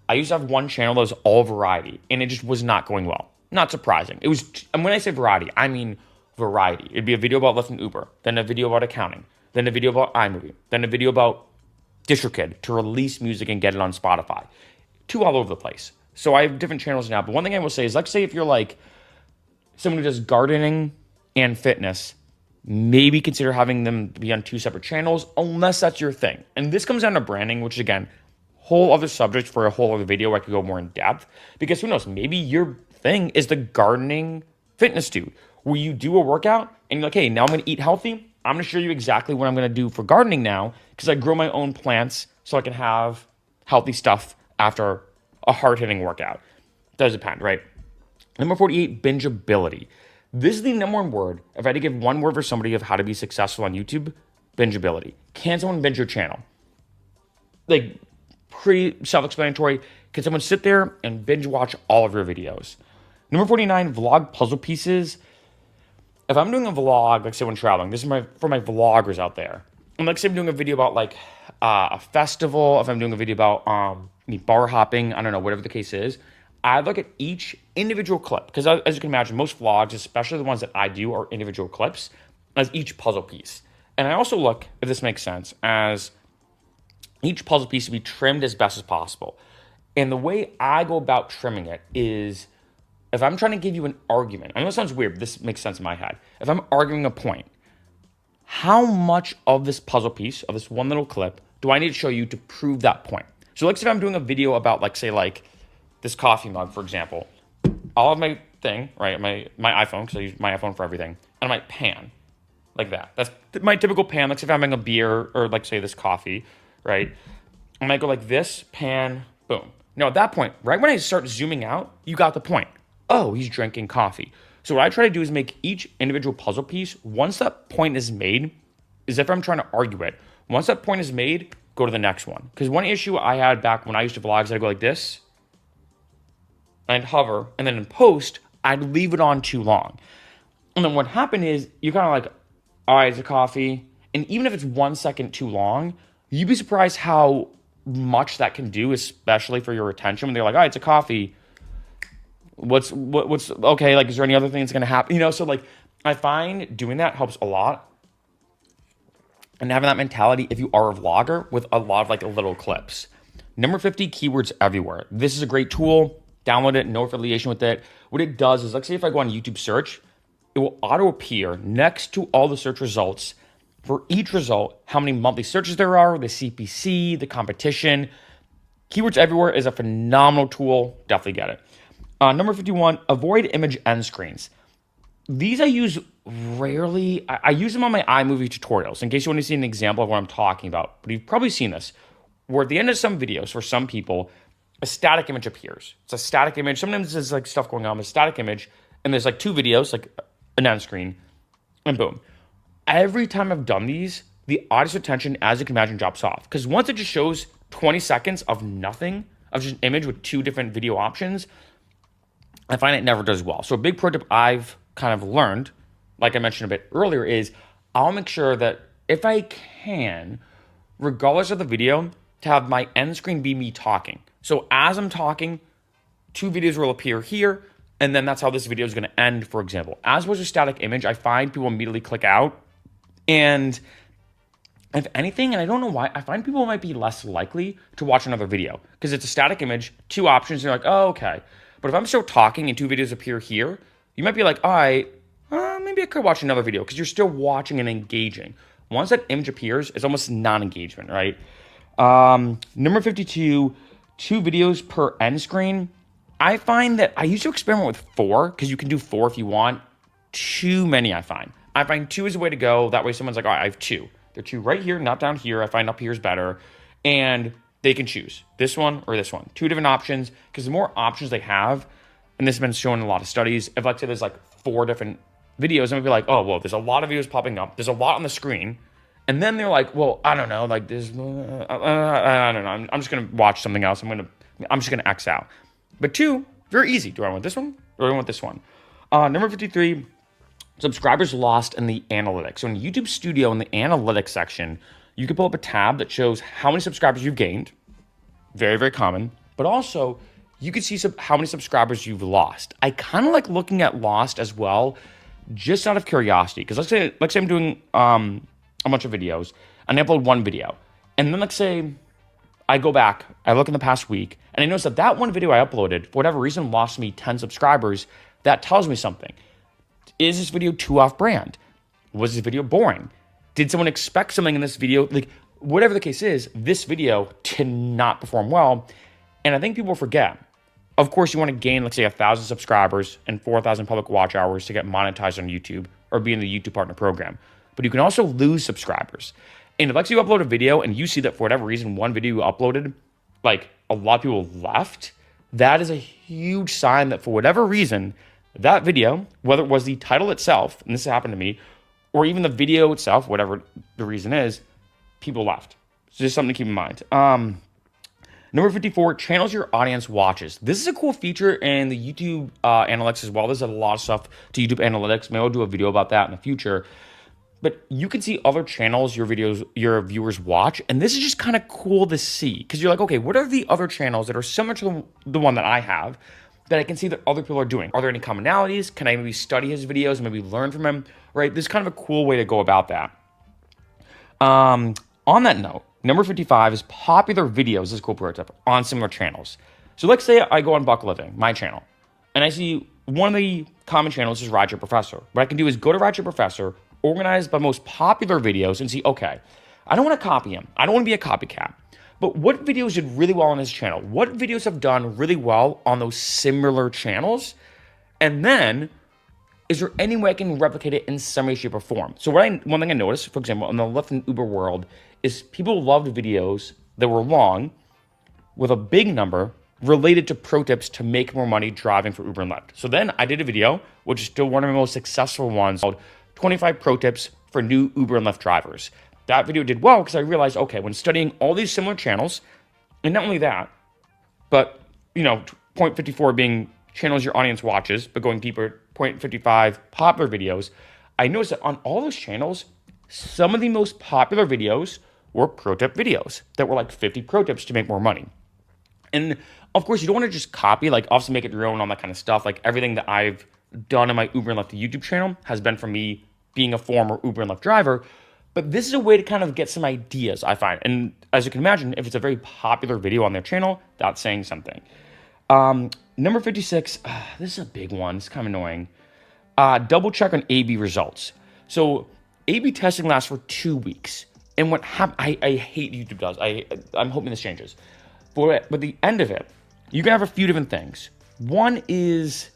I used to have one channel that was all variety, and it just was not going well. Not surprising. It was, and when I say variety, I mean variety. It'd be a video about Lyft and Uber, then a video about accounting, then a video about iMovie, then a video about DistroKid to release music and get it on Spotify. Two all over the place. So I have different channels now. But one thing I will say is, let's say if you're like someone who does gardening and fitness, maybe consider having them be on two separate channels, unless that's your thing. And this comes down to branding, which again, whole other subject for a whole other video where I could go more in depth. Because who knows, maybe your thing is the gardening fitness dude, where you do a workout and you're like, hey, now I'm going to eat healthy. I'm going to show you exactly what I'm going to do for gardening now, because I grow my own plants so I can have healthy stuff after a hard-hitting workout. Does depend, right? Number 48, bingeability. This is the number one word. If I had to give one word for somebody of how to be successful on YouTube, bingeability. Can someone binge your channel? Like, pretty self-explanatory. Can someone sit there and binge watch all of your videos? Number 49, vlog puzzle pieces. If I'm doing a vlog, like say when traveling, this is for my vloggers out there. And like say I'm doing a video about like a festival, if I'm doing a video about bar hopping, I don't know, whatever the case is, I look at each individual clip. Because as you can imagine, most vlogs, especially the ones that I do, are individual clips as each puzzle piece. And I also look, if this makes sense, as each puzzle piece to be trimmed as best as possible. And the way I go about trimming it is, if I'm trying to give you an argument, I know it sounds weird, but this makes sense in my head. If I'm arguing a point, how much of this puzzle piece, of this one little clip, do I need to show you to prove that point? So like if I'm doing a video about like, say like this coffee mug, for example, I'll have my thing, right, my iPhone, because I use my iPhone for everything, and I might pan like that. That's my typical pan. Like if I'm having a beer or like say this coffee, right, I might go like this, pan, boom. Now at that point, right when I start zooming out, you got the point. Oh, he's drinking coffee. So what I try to do is make each individual puzzle piece, once that point is made, is if I'm trying to argue it, once that point is made, go to the next one. Because one issue I had back when I used to vlog is I'd go like this, I'd hover, and then in post, I'd leave it on too long. And then what happened is, you're kind of like, all right, it's a coffee. And even if it's 1 second too long, you'd be surprised how much that can do, especially for your attention. When they're like, all right, it's a coffee. What's okay, like, is there any other thing that's going to happen? You know, so like, I find doing that helps a lot. And having that mentality, if you are a vlogger, with a lot of like little clips. Number 50, keywords everywhere. This is a great tool. Download it, no affiliation with it. What it does is, let's say if I go on YouTube search, it will auto appear next to all the search results. For each result, how many monthly searches there are, the CPC, the competition. Keywords everywhere is a phenomenal tool. Definitely get it. Number 51, avoid image end screens. These I use rarely. I use them on my iMovie tutorials in case you want to see an example of what I'm talking about. But you've probably seen this, where at the end of some videos, for some people, a static image appears. It's a static image. Sometimes there's like stuff going on with a static image, and there's like two videos, like an end screen, and boom. Every time I've done these, the audience attention, as you can imagine, drops off. Because once it just shows 20 seconds of nothing, of just an image with two different video options, I find it never does well. So a big pro tip I've kind of learned, like I mentioned a bit earlier, is I'll make sure that if I can, regardless of the video, to have my end screen be me talking. So as I'm talking, two videos will appear here, and then that's how this video is going to end, for example. As was a static image, I find people immediately click out. And if anything, and I don't know why, I find people might be less likely to watch another video because it's a static image, two options, and you're like, oh, okay. But if I'm still talking and two videos appear here, you might be like, all right, maybe I could watch another video because you're still watching and engaging. Once that image appears, it's almost non-engagement, right? Number 52, 2 videos per end screen. I find that I used to experiment with 4 because you can do 4 if you want. Too many, I find. I find 2 is the way to go. That way someone's like, all right, I have 2. They're 2 right here, not down here. I find up here is better. And they can choose this one or this one. 2 different options, because the more options they have, and this has been shown in a lot of studies, if let's say there's like 4 different videos, I'm gonna be like, oh, well, there's a lot of videos popping up. There's a lot on the screen. And then they're like, well, I don't know, like this, I don't know. I'm just gonna watch something else. I'm just gonna X out. But 2, very easy. Do I want this one or do I want this one? Number 53, subscribers lost in the analytics. So in YouTube Studio, in the analytics section, you can pull up a tab that shows how many subscribers you've gained. Very, very common. but also you can see how many subscribers you've lost. I kind of like looking at lost as well, just out of curiosity. Because let's say I'm doing a bunch of videos and I upload one video. And then let's say I go back, I look in the past week, and I notice that one video I uploaded, for whatever reason, lost me 10 subscribers. That tells me something. Is this video too off-brand? Was this video boring? Did someone expect something in this video? Like, whatever the case is, this video did not perform well. And I think people forget. Of course, you want to gain, let's say, 1,000 subscribers and 4,000 public watch hours to get monetized on YouTube or be in the YouTube Partner Program. But you can also lose subscribers. And if, let's say, you upload a video and you see that for whatever reason, one video you uploaded, like, a lot of people left, that is a huge sign that for whatever reason, that video, whether it was the title itself, and this happened to me, or even the video itself, whatever the reason is, people left. So just something to keep in mind. Number 54, channels your audience watches. This is a cool feature in the YouTube analytics as well. There's a lot of stuff to YouTube analytics. Maybe I'll do a video about that in the future. But you can see other channels your viewers watch. And this is just kind of cool to see. Because you're like, okay, what are the other channels that are similar to the one that I have that I can see that other people are doing? Are there any commonalities? Can I maybe study his videos and maybe learn from him? Right? This is kind of a cool way to go about that. On that note, number 55 is popular videos. This is a cool pro tip on similar channels. So let's say I go on Buck Living, my channel, and I see one of the common channels is Ride Your Professor. What I can do is go to Ride Your Professor, organize by most popular videos, and see, okay, I don't want to copy him. I don't want to be a copycat. But what videos did really well on his channel? What videos have done really well on those similar channels? And then, is there any way I can replicate it in some way, shape, or form? So one thing I noticed, for example, in the Lyft and Uber world, is people loved videos that were long with a big number related to pro tips to make more money driving for Uber and Lyft. So then I did a video, which is still one of my most successful ones, called 25 Pro Tips for New Uber and Lyft Drivers. That video did well because I realized, okay, when studying all these similar channels, and not only that, but, point 54 being channels your audience watches, but going deeper, point 55 popular videos, I noticed that on all those channels, some of the most popular videos were pro tip videos that were like 50 pro tips to make more money. And of course, you don't want to just copy, like obviously make it your own, all that kind of stuff. Like everything that I've done on my Uber and Lyft YouTube channel has been from me being a former Uber and Lyft driver. But this is a way to kind of get some ideas, I find. And as you can imagine, if it's a very popular video on their channel, that's saying something. Number 56, this is a big one. It's kind of annoying. Double check on A/B results. So A/B testing lasts for 2 weeks. And what I hate YouTube does. I'm hoping this changes. But the end of it, you can have a few different things. One is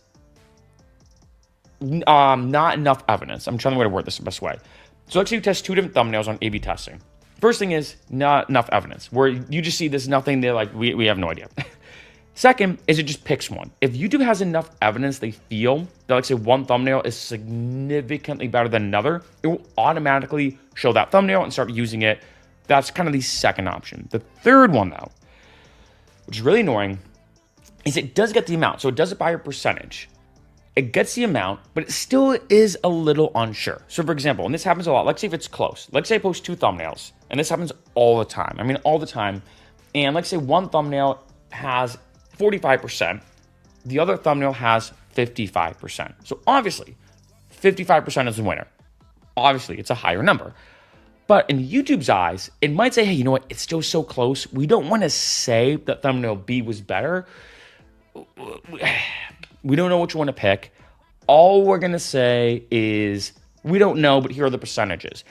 not enough evidence. I'm trying to word this the best way. So let's say you test two different thumbnails on A/B testing. First thing is not enough evidence, where you just see there's nothing there, like we have no idea. Second is it just picks one. If YouTube has enough evidence they feel that, like say, one thumbnail is significantly better than another, it will automatically show that thumbnail and start using it. That's kind of the second option. The third one, though, which is really annoying, is it does get the amount. So it does it by a percentage. It gets the amount, but it still is a little unsure. So for example, and this happens a lot, let's say if it's close. Let's say I post two thumbnails, and this happens all the time. I mean, all the time. And let's say one thumbnail has 45%, the other thumbnail has 55%. So obviously, 55% is the winner. Obviously, it's a higher number. But in YouTube's eyes, it might say, hey, you know what? It's still so close. We don't want to say that thumbnail B was better. We don't know which one to pick. All we're going to say is, we don't know, but here are the percentages.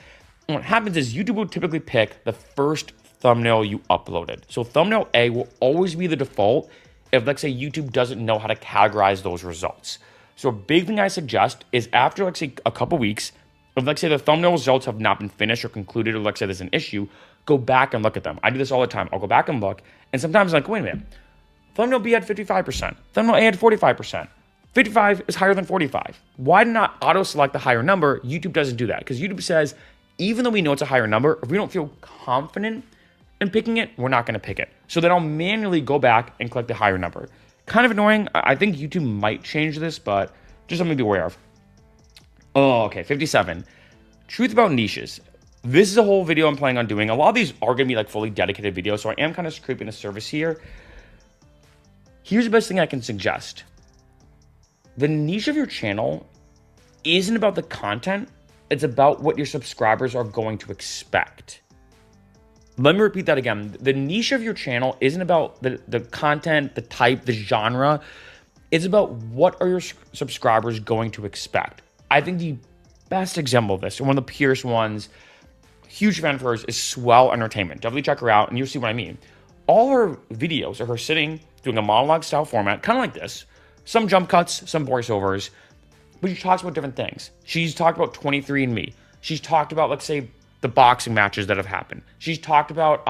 And what happens is YouTube will typically pick the first thumbnail you uploaded. So thumbnail A will always be the default if, let's say, YouTube doesn't know how to categorize those results. So a big thing I suggest is after, let's say, a couple weeks, if, let's say, the thumbnail results have not been finished or concluded, or let's say there's an issue, go back and look at them. I do this all the time. I'll go back and look, and sometimes I'm like, wait a minute. Thumbnail B had 55%. Thumbnail A had 45%. 55 is higher than 45. Why not auto-select the higher number? YouTube doesn't do that because YouTube says, even though we know it's a higher number, if we don't feel confident in picking it, we're not going to pick it. So then I'll manually go back and click the higher number. Kind of annoying. I think YouTube might change this, but just something to be aware of. Oh, okay, 57. Truth about niches. This is a whole video I'm planning on doing. A lot of these are going to be like fully dedicated videos, so I am kind of scraping the surface here. Here's the best thing I can suggest. The niche of your channel isn't about the content. It's about what your subscribers are going to expect. Let me repeat that again. The niche of your channel isn't about the content, the type, the genre. It's about what are your subscribers going to expect. I think the best example of this, and one of the purest ones, huge fan of hers, is Swell Entertainment. Definitely check her out and you'll see what I mean. All her videos are her sitting, doing a monologue style format, kind of like this. Some jump cuts, some voiceovers, but she talks about different things. She's talked about 23andMe. She's talked about, let's say, the boxing matches that have happened. She's talked about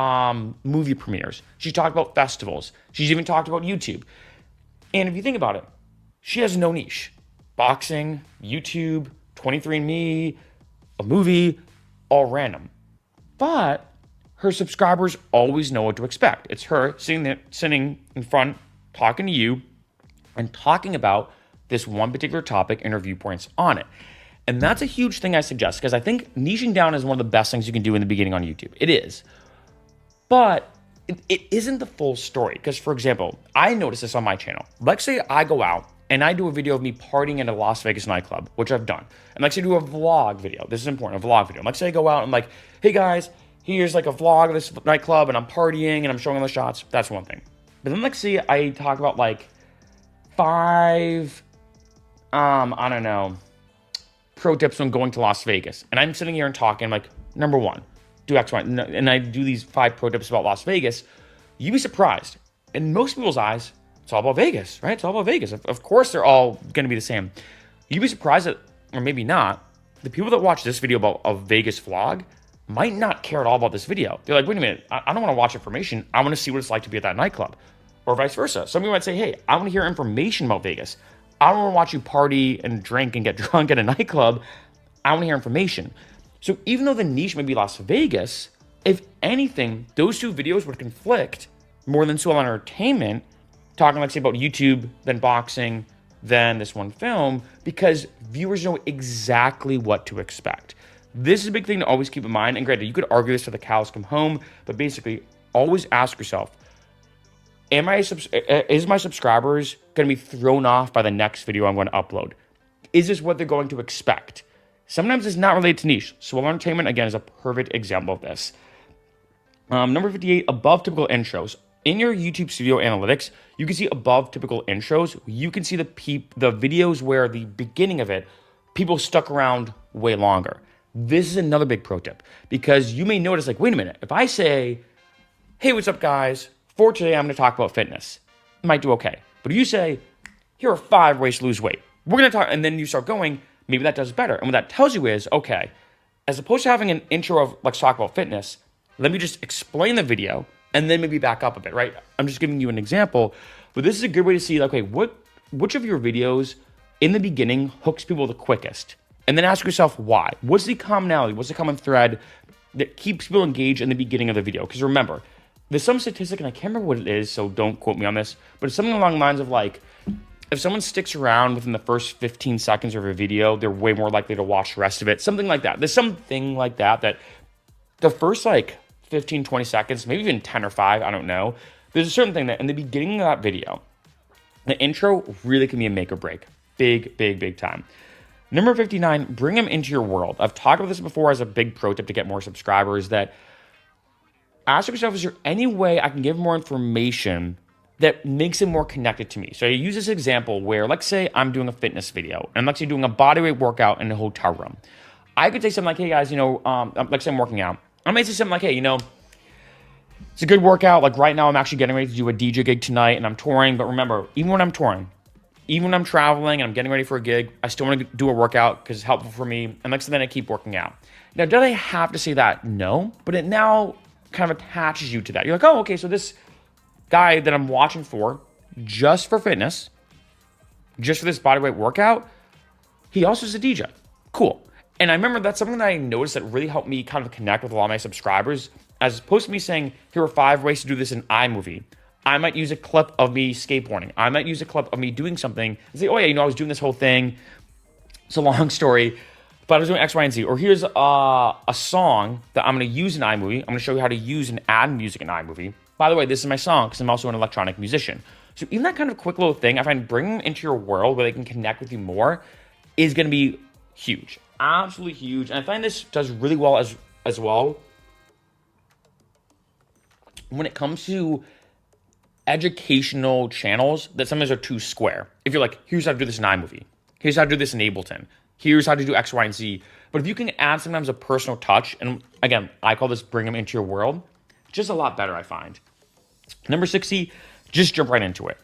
movie premieres. She's talked about festivals. She's even talked about YouTube. And if you think about it, she has no niche. Boxing, YouTube, 23andMe, a movie, all random. But her subscribers always know what to expect. It's her sitting in front, talking to you, and talking about this one particular topic and her viewpoints on it. And that's a huge thing I suggest, because I think niching down is one of the best things you can do in the beginning on YouTube. It is. But it isn't the full story. Because, for example, I noticed this on my channel. Let's say I go out and I do a video of me partying in a Las Vegas nightclub, which I've done. And let's say I do a vlog video. This is important, a vlog video. Let's say I go out and I'm like, hey guys, here's like a vlog of this nightclub and I'm partying and I'm showing all the shots. That's one thing. But then let's see, I talk about like 5, I don't know, pro tips when going to Las Vegas. And I'm sitting here and talking, like, number 1, do X, Y, and I do these 5 pro tips about Las Vegas. You'd be surprised. In most people's eyes, it's all about Vegas, right? It's all about Vegas. Of course, they're all going to be the same. You'd be surprised that, or maybe not, the people that watch this video about a Vegas vlog might not care at all about this video. They're like, wait a minute, I don't want to watch information. I want to see what it's like to be at that nightclub. Or vice versa. Some people might say, hey, I want to hear information about Vegas. I don't want to watch you party and drink and get drunk at a nightclub. I want to hear information. So even though the niche may be Las Vegas, if anything, those 2 videos would conflict more than Swell Entertainment, talking, like, say, about YouTube, then boxing, then this one film, because viewers know exactly what to expect. This is a big thing to always keep in mind. And granted, you could argue this till the cows come home, but basically, always ask yourself, is my subscribers going to be thrown off by the next video I'm going to upload? Is this what they're going to expect? Sometimes it's not related to niche. Swell Entertainment, again, is a perfect example of this. Number 58, above typical intros. In your YouTube Studio Analytics, you can see above typical intros. You can see the videos where the beginning of it, people stuck around way longer. This is another big pro tip, because you may notice, like, wait a minute, if I say, hey, what's up, guys? For today, I'm going to talk about fitness. It might do okay. But if you say, here are 5 ways to lose weight, we're going to talk, and then you start going, maybe that does better. And what that tells you is, okay, as opposed to having an intro of, let's talk about fitness, let me just explain the video and then maybe back up a bit, right? I'm just giving you an example, but this is a good way to see, like, okay, which of your videos in the beginning hooks people the quickest? And then ask yourself why. What's the commonality? What's the common thread that keeps people engaged in the beginning of the video? Because remember, there's some statistic, and I can't remember what it is, so don't quote me on this, but it's something along the lines of, like, if someone sticks around within the first 15 seconds of a video, they're way more likely to watch the rest of it. Something like that. There's something like that the first, like, 15, 20 seconds, maybe even 10 or 5, I don't know. There's a certain thing that in the beginning of that video, the intro really can be a make or break. Big, big, big time. Number 59, bring them into your world. I've talked about this before as a big pro tip to get more subscribers, that ask yourself, is there any way I can give more information that makes it more connected to me? So I use this example where, let's say I'm doing a fitness video, and let's say doing a bodyweight workout in a hotel room. I could say something like, hey guys, let's say I'm working out. I might say something like, hey, it's a good workout. Like right now I'm actually getting ready to do a DJ gig tonight and I'm touring. But remember, even when I'm touring, even when I'm traveling and I'm getting ready for a gig, I still want to do a workout because it's helpful for me. And then I keep working out. Now, do I have to say that? No, but it now kind of attaches you to that. You're like, oh, okay, so this guy that I'm watching for, just for fitness, just for this bodyweight workout, he also is a DJ. Cool. And I remember that's something that I noticed that really helped me kind of connect with a lot of my subscribers. As opposed to me saying, here are 5 ways to do this in iMovie, I might use a clip of me skateboarding. I might use a clip of me doing something and say, oh yeah, I was doing this whole thing. It's a long story, but I was doing X, Y, and Z. Or here's a song that I'm going to use in iMovie. I'm going to show you how to use and add music in iMovie. By the way, this is my song because I'm also an electronic musician. So even that kind of quick little thing, I find bringing them into your world where they can connect with you more is going to be huge, absolutely huge. And I find this does really well as well when it comes to educational channels that sometimes are too square. If you're like, here's how to do this in iMovie, here's how to do this in Ableton, here's how to do X, Y, and Z. But if you can add sometimes a personal touch, and again, I call this bring them into your world, just a lot better, I find. Number 60, just jump right into it.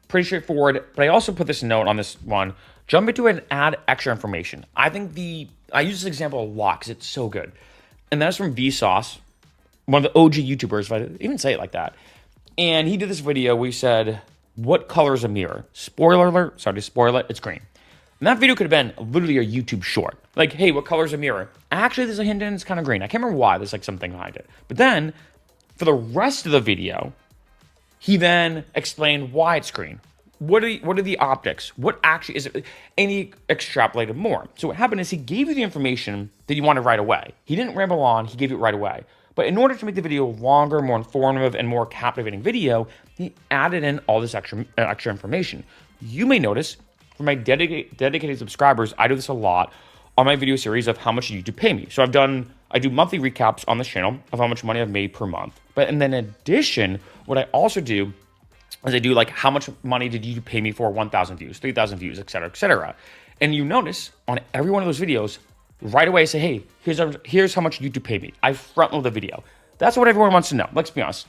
Pretty straightforward, but I also put this note on this one. Jump into it and add extra information. I use this example a lot because it's so good. And that's from Vsauce, one of the OG YouTubers, if I even say it like that. And he did this video where he said, what color is a mirror? Spoiler alert, sorry to spoil it, it's green. And that video could have been literally a YouTube short. Like, hey, what color is a mirror? Actually, there's a hint and it's kind of green. I can't remember why, there's like something behind it. But then, for the rest of the video, he then explained why it's green. What are the optics? What actually is it? And he extrapolated more. So what happened is he gave you the information that you wanted right away. He didn't ramble on, he gave it right away. But in order to make the video longer, more informative, and more captivating video, he added in all this extra information. You may notice, for my dedicated subscribers, I do this a lot on my video series of how much YouTube pay me. So I do monthly recaps on this channel of how much money I've made per month. But and then in addition, what I also do is I do like how much money did YouTube pay me for 1,000 views, 3,000 views, et cetera, et cetera. And you notice on every one of those videos, right away I say, hey, here's how much YouTube paid me. I front load the video. That's what everyone wants to know. Let's be honest.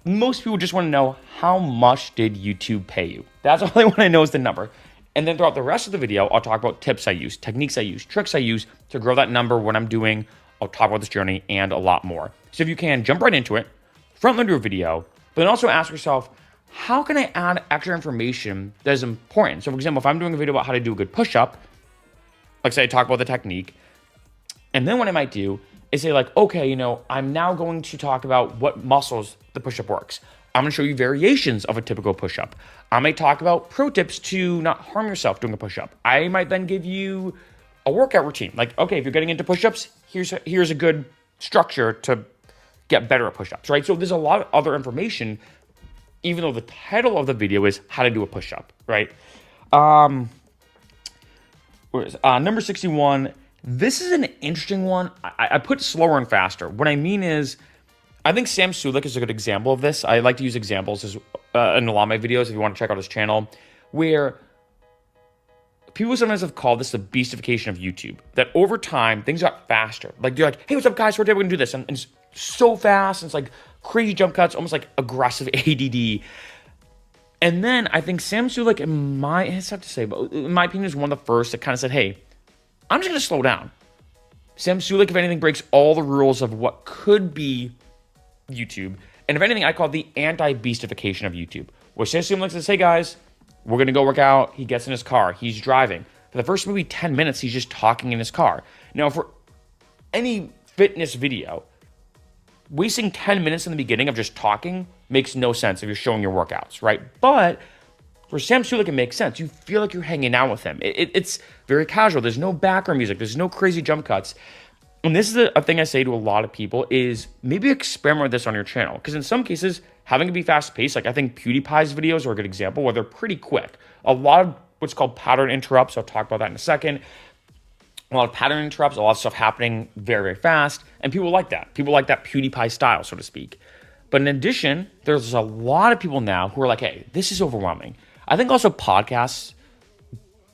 Most people just want to know how much did YouTube pay you. That's all they want to know is the number. And then throughout the rest of the video, I'll talk about tips I use, techniques I use, tricks I use to grow that number, what I'm doing. I'll talk about this journey and a lot more. So if you can, jump right into it, front load your video, but then also ask yourself, how can I add extra information that is important? So for example, if I'm doing a video about how to do a good push-up, like say I talk about the technique, and then what I might do is say like, okay, I'm now going to talk about what muscles the push-up works. I'm gonna show you variations of a typical push-up. I might talk about pro tips to not harm yourself doing a push-up. I might then give you a workout routine. Like, okay, if you're getting into push-ups, here's a good structure to get better at push-ups, right? So there's a lot of other information, even though the title of the video is how to do a push-up, right? Number 61, this is an interesting one. I put slower and faster. What I mean is, I think Sam Sulek is a good example of this. I like to use examples in a lot of my videos if you want to check out his channel, where people sometimes have called this the beastification of YouTube, that over time, things got faster. Like, you're like, hey, what's up, guys? We're going to do this. And it's so fast. And it's like crazy jump cuts, almost like aggressive ADD. And then I think Sam Sulek, it's tough to say, but in my opinion, is one of the first that kind of said, hey, I'm just going to slow down. Sam Sulek, if anything, breaks all the rules of what could be YouTube. And if anything, I call it the anti-beastification of YouTube. Where Sam Sulek says, hey guys, we're going to go work out. He gets in his car. He's driving. For the first maybe 10 minutes, he's just talking in his car. Now, for any fitness video, wasting 10 minutes in the beginning of just talking makes no sense if you're showing your workouts, right? But for Sam Sulek, it makes sense. You feel like you're hanging out with him. It's very casual. There's no background music. There's no crazy jump cuts. And this is a thing I say to a lot of people is maybe experiment with this on your channel. Because in some cases, having it be fast-paced, like I think PewDiePie's videos are a good example where they're pretty quick. A lot of what's called pattern interrupts. I'll talk about that in a second. A lot of pattern interrupts, a lot of stuff happening very, very fast. And people like that. People like that PewDiePie style, so to speak. But in addition, there's a lot of people now who are like, hey, this is overwhelming. I think also podcasts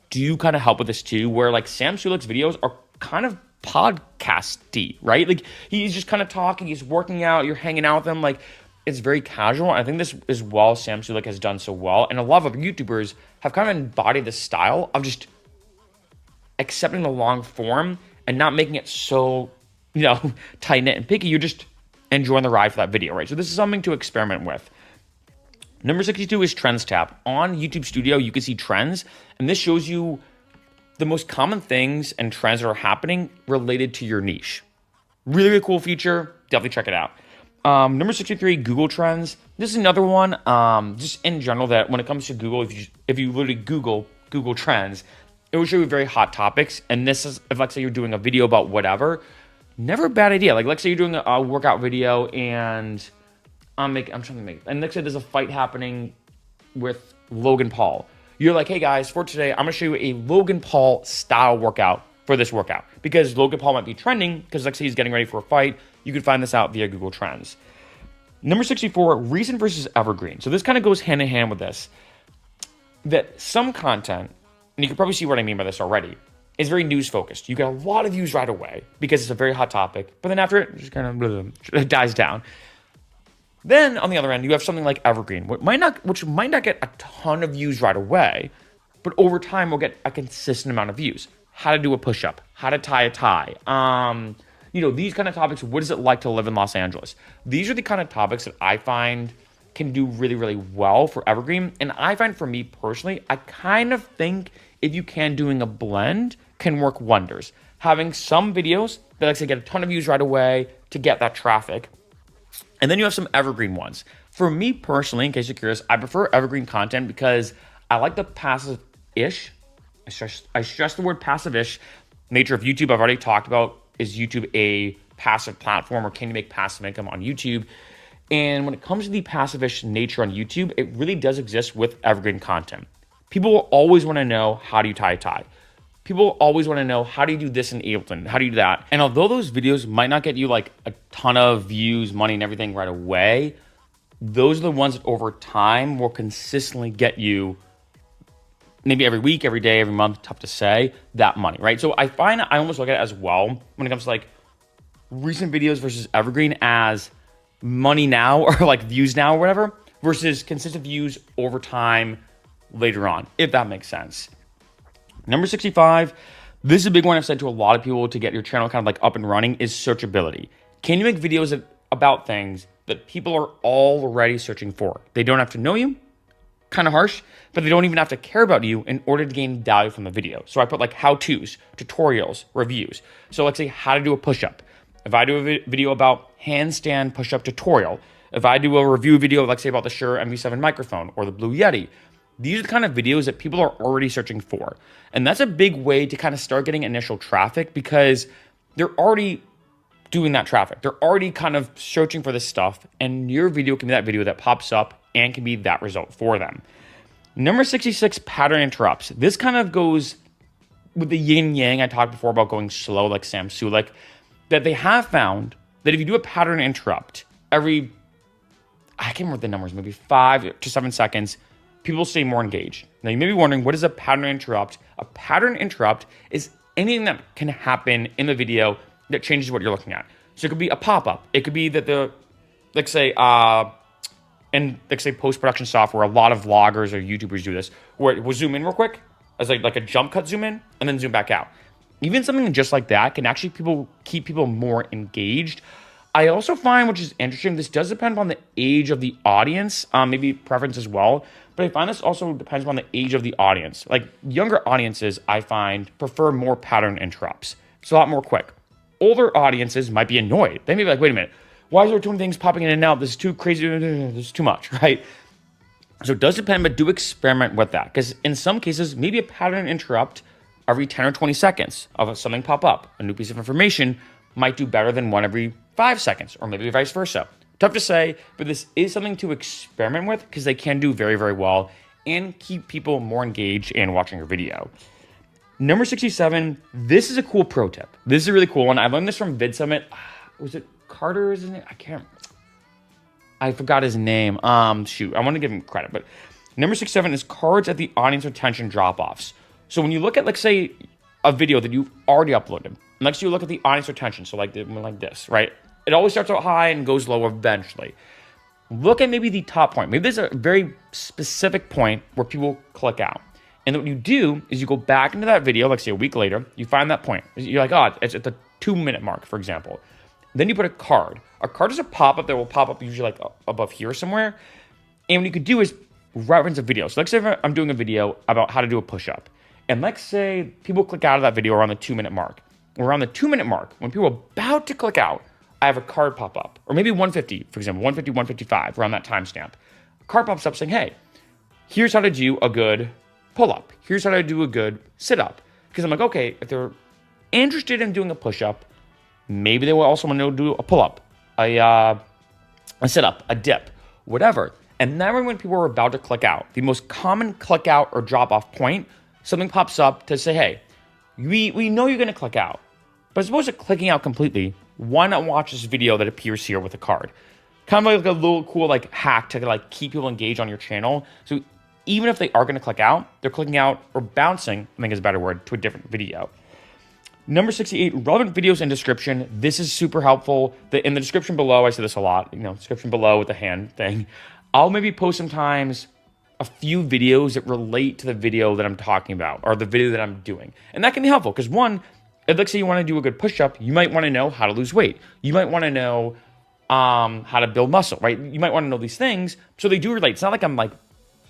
do kind of help with this too, where like Sam Sulek's videos are kind of podcasty, right? Like he's just kind of talking, he's working out, you're hanging out with him. Like it's very casual. I think this is well Sam Sulek has done so well. And a lot of other YouTubers have kind of embodied this style of just accepting the long form and not making it so, tight knit and picky. You're just enjoying the ride for that video, right? So this is something to experiment with. Number 62 is Trends tab. On YouTube Studio, you can see trends, and this shows you the most common things and trends that are happening related to your niche. Really, really cool feature. Definitely check it out. Number 63, Google Trends. This is another one, just in general, that when it comes to Google, if you literally Google Trends, it will show you very hot topics. And this is, if let's say you're doing a video about whatever, never a bad idea. Like let's say you're doing a workout video and and let's say there's a fight happening with Logan Paul. You're like, hey guys, for today, I'm gonna show you a Logan Paul style workout for this workout, because Logan Paul might be trending because let's say he's getting ready for a fight. You can find this out via Google Trends. Number 64, recent versus evergreen. So this kind of goes hand in hand with this, that some content, and you can probably see what I mean by this already, is very news focused. You get a lot of views right away because it's a very hot topic, but then after it just kind of dies down. Then on the other end, you have something like evergreen, which might not get a ton of views right away, but over time will get a consistent amount of views. How to do a push-up, how to tie a tie, these kind of topics. What is it like to live in Los Angeles? These are the kind of topics that I find can do really, really well for evergreen. And I find for me personally, I kind of think if you can, doing a blend can work wonders. Having some videos that like to get a ton of views right away to get that traffic. And then you have some evergreen ones. For me personally, in case you're curious, I prefer evergreen content because I like the passive-ish. I stress the word passive-ish nature of YouTube. I've already talked about, is YouTube a passive platform, or can you make passive income on YouTube? And when it comes to the passive-ish nature on YouTube, it really does exist with evergreen content. People will always want to know, how do you tie a tie? People always want to know, how do you do this in Ableton? How do you do that? And although those videos might not get you like a ton of views, money, and everything right away, those are the ones that over time will consistently get you, maybe every week, every day, every month, tough to say, that money, right? So I find I almost look at it as well when it comes to like recent videos versus evergreen as money now, or like views now or whatever, versus consistent views over time later on, if that makes sense. Number 65, this is a big one I've said to a lot of people to get your channel kind of like up and running, is searchability. Can you make videos about things that people are already searching for? They don't have to know you, kind of harsh, but they don't even have to care about you in order to gain value from the video. So I put like how-tos, tutorials, reviews. So let's say how to do a push-up. If I do a video about handstand push-up tutorial, if I do a review video, like say about the Shure MV7 microphone or the Blue Yeti, these are the kind of videos that people are already searching for. And that's a big way to kind of start getting initial traffic, because they're already doing that traffic. They're already kind of searching for this stuff, and your video can be that video that pops up and can be that result for them. Number 66, pattern interrupts. This kind of goes with the yin yang I talked before about going slow, like Sam Sulek, that they have found that if you do a pattern interrupt every, I can't remember the numbers, maybe 5 to 7 seconds, people stay more engaged. Now you may be wondering, what is a pattern interrupt? A pattern interrupt is anything that can happen in the video that changes what you're looking at. So it could be a pop-up. It could be that let's say post-production software, a lot of vloggers or YouTubers do this, where we'll zoom in real quick, as like a jump cut zoom in, and then zoom back out. Even something just like that can actually keep people more engaged. I also find, which is interesting, this does depend on the age of the audience, maybe preference as well, but I find this also depends on the age of the audience. Like younger audiences, I find, prefer more pattern interrupts. It's a lot more quick. Older audiences might be annoyed. They may be like, wait a minute, why is there too many things popping in and out? This is too crazy, this is too much, right? So it does depend, but do experiment with that, because in some cases, maybe a pattern interrupt every 10 or 20 seconds of something pop up, a new piece of information, might do better than one every 5 seconds, or maybe vice versa. Tough to say, but this is something to experiment with, because they can do very, very well and keep people more engaged and watching your video. Number 67, this is a cool pro tip. This is a really cool one. I learned this from VidSummit. Was it Carter, isn't it? I forgot his name. Shoot, I want to give him credit, but number 67 is cards at the audience retention drop-offs. So when you look at, like, say, a video that you've already uploaded, next you look at the audience retention, so like this, right? It always starts out high and goes low eventually. Look at maybe the top point. Maybe there's a very specific point where people click out. And what you do is you go back into that video, like say a week later, you find that point. You're like, oh, it's at the 2-minute mark, for example. Then you put a card. A card is a pop-up that will pop up usually like above here somewhere. And what you could do is reference a video. So let's say I'm doing a video about how to do a push-up. And let's say people click out of that video around the 2-minute mark. Around the 2-minute mark, when people are about to click out, I have a card pop up. Or maybe 150, for example, 150, 155, around that timestamp. A card pops up saying, hey, here's how to do a good pull-up. Here's how to do a good sit-up. Because I'm like, okay, if they're interested in doing a push-up, maybe they will also want to do a pull-up, a sit-up, a dip, whatever. And then when people are about to click out, the most common click out or drop off point, something pops up to say, hey, we know you're going to click out, but as opposed to clicking out completely, why not watch this video that appears here with a card? Kind of like a little cool like hack to like keep people engaged on your channel. So even if they are going to click out, they're clicking out or bouncing, I think is a better word, to a different video. Number 68, relevant videos and description. This is super helpful. In the description below, I say this a lot, description below with the hand thing. I'll maybe post sometimes a few videos that relate to the video that I'm talking about or the video that I'm doing. And that can be helpful because one, if let's say you want to do a good push-up, you might want to know how to lose weight. You might want to know how to build muscle, right? You might want to know these things. So they do relate. It's not like I'm like,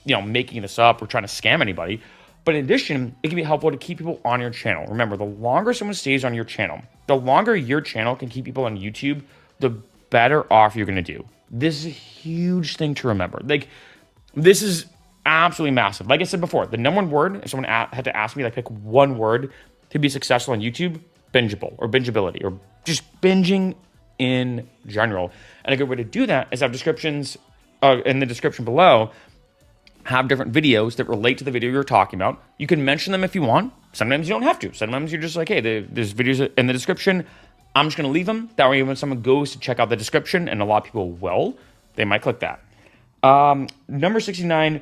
making this up or trying to scam anybody. But in addition, it can be helpful to keep people on your channel. Remember, the longer someone stays on your channel, the longer your channel can keep people on YouTube, the better off you're going to do. This is a huge thing to remember. Like, this is absolutely massive. Like I said before, the number one word, if someone had to ask me, like, pick one word to be successful on YouTube, bingeable or bingeability or just binging in general. And a good way to do that is have descriptions in the description below, have different videos that relate to the video you're talking about. You can mention them if you want. Sometimes you don't have to. Sometimes you're just like, hey, there's videos in the description. I'm just going to leave them. That way when someone goes to check out the description, and a lot of people will, they might click that. Number 69,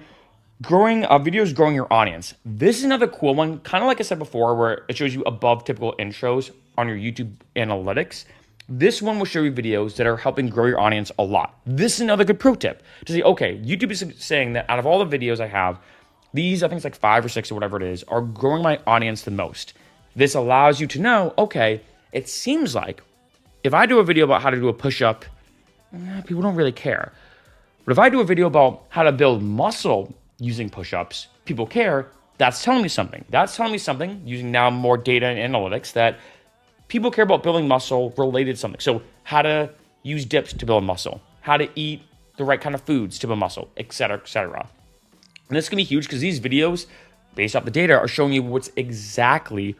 videos growing your audience. This is another cool one, kind of like I said before, where it shows you above typical intros on your YouTube analytics. This one will show you videos that are helping grow your audience a lot. This is another good pro tip to say, okay, YouTube is saying that out of all the videos I have, these, I think it's like 5 or 6 or whatever it is, are growing my audience the most. This allows you to know, okay, it seems like if I do a video about how to do a push-up, people don't really care. But if I do a video about how to build muscle using push-ups, people care. That's telling me something. That's telling me something, using now more data and analytics, that people care about building muscle related to something. So how to use dips to build muscle, how to eat the right kind of foods to build muscle, et cetera, et cetera. And this can be huge because these videos, based off the data, are showing you what's exactly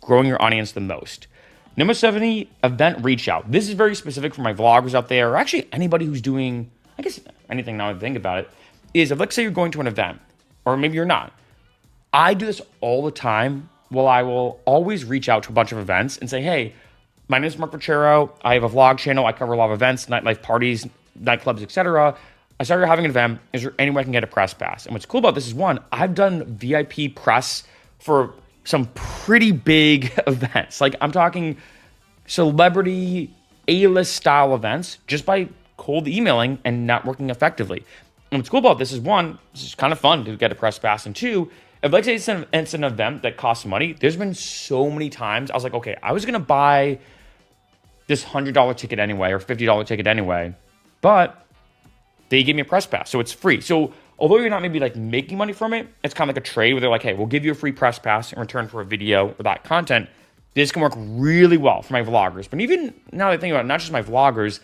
growing your audience the most. Number 70, event reach out. This is very specific for my vloggers out there, or actually anybody who's doing, I guess, anything now I think about it, is if let's say you're going to an event, or maybe you're not. I do this all the time. Well, I will always reach out to a bunch of events and say, hey, my name is Mark Vachero. I have a vlog channel. I cover a lot of events, nightlife parties, nightclubs, etc. I started having an event. Is there any way I can get a press pass? And what's cool about this is, one, I've done VIP press for some pretty big events. Like, I'm talking celebrity A-list style events just by cold emailing and networking effectively. And what's cool about this is, one, this is kind of fun to get a press pass. And two, if like say it's an event that costs money, there's been so many times I was like, okay, I was gonna buy this $100 ticket anyway or $50 ticket anyway, but they give me a press pass, so it's free. So although you're not maybe like making money from it, it's kind of like a trade where they're like, hey, we'll give you a free press pass in return for a video or that content. This can work really well for my vloggers. But even now that I think about it, not just my vloggers,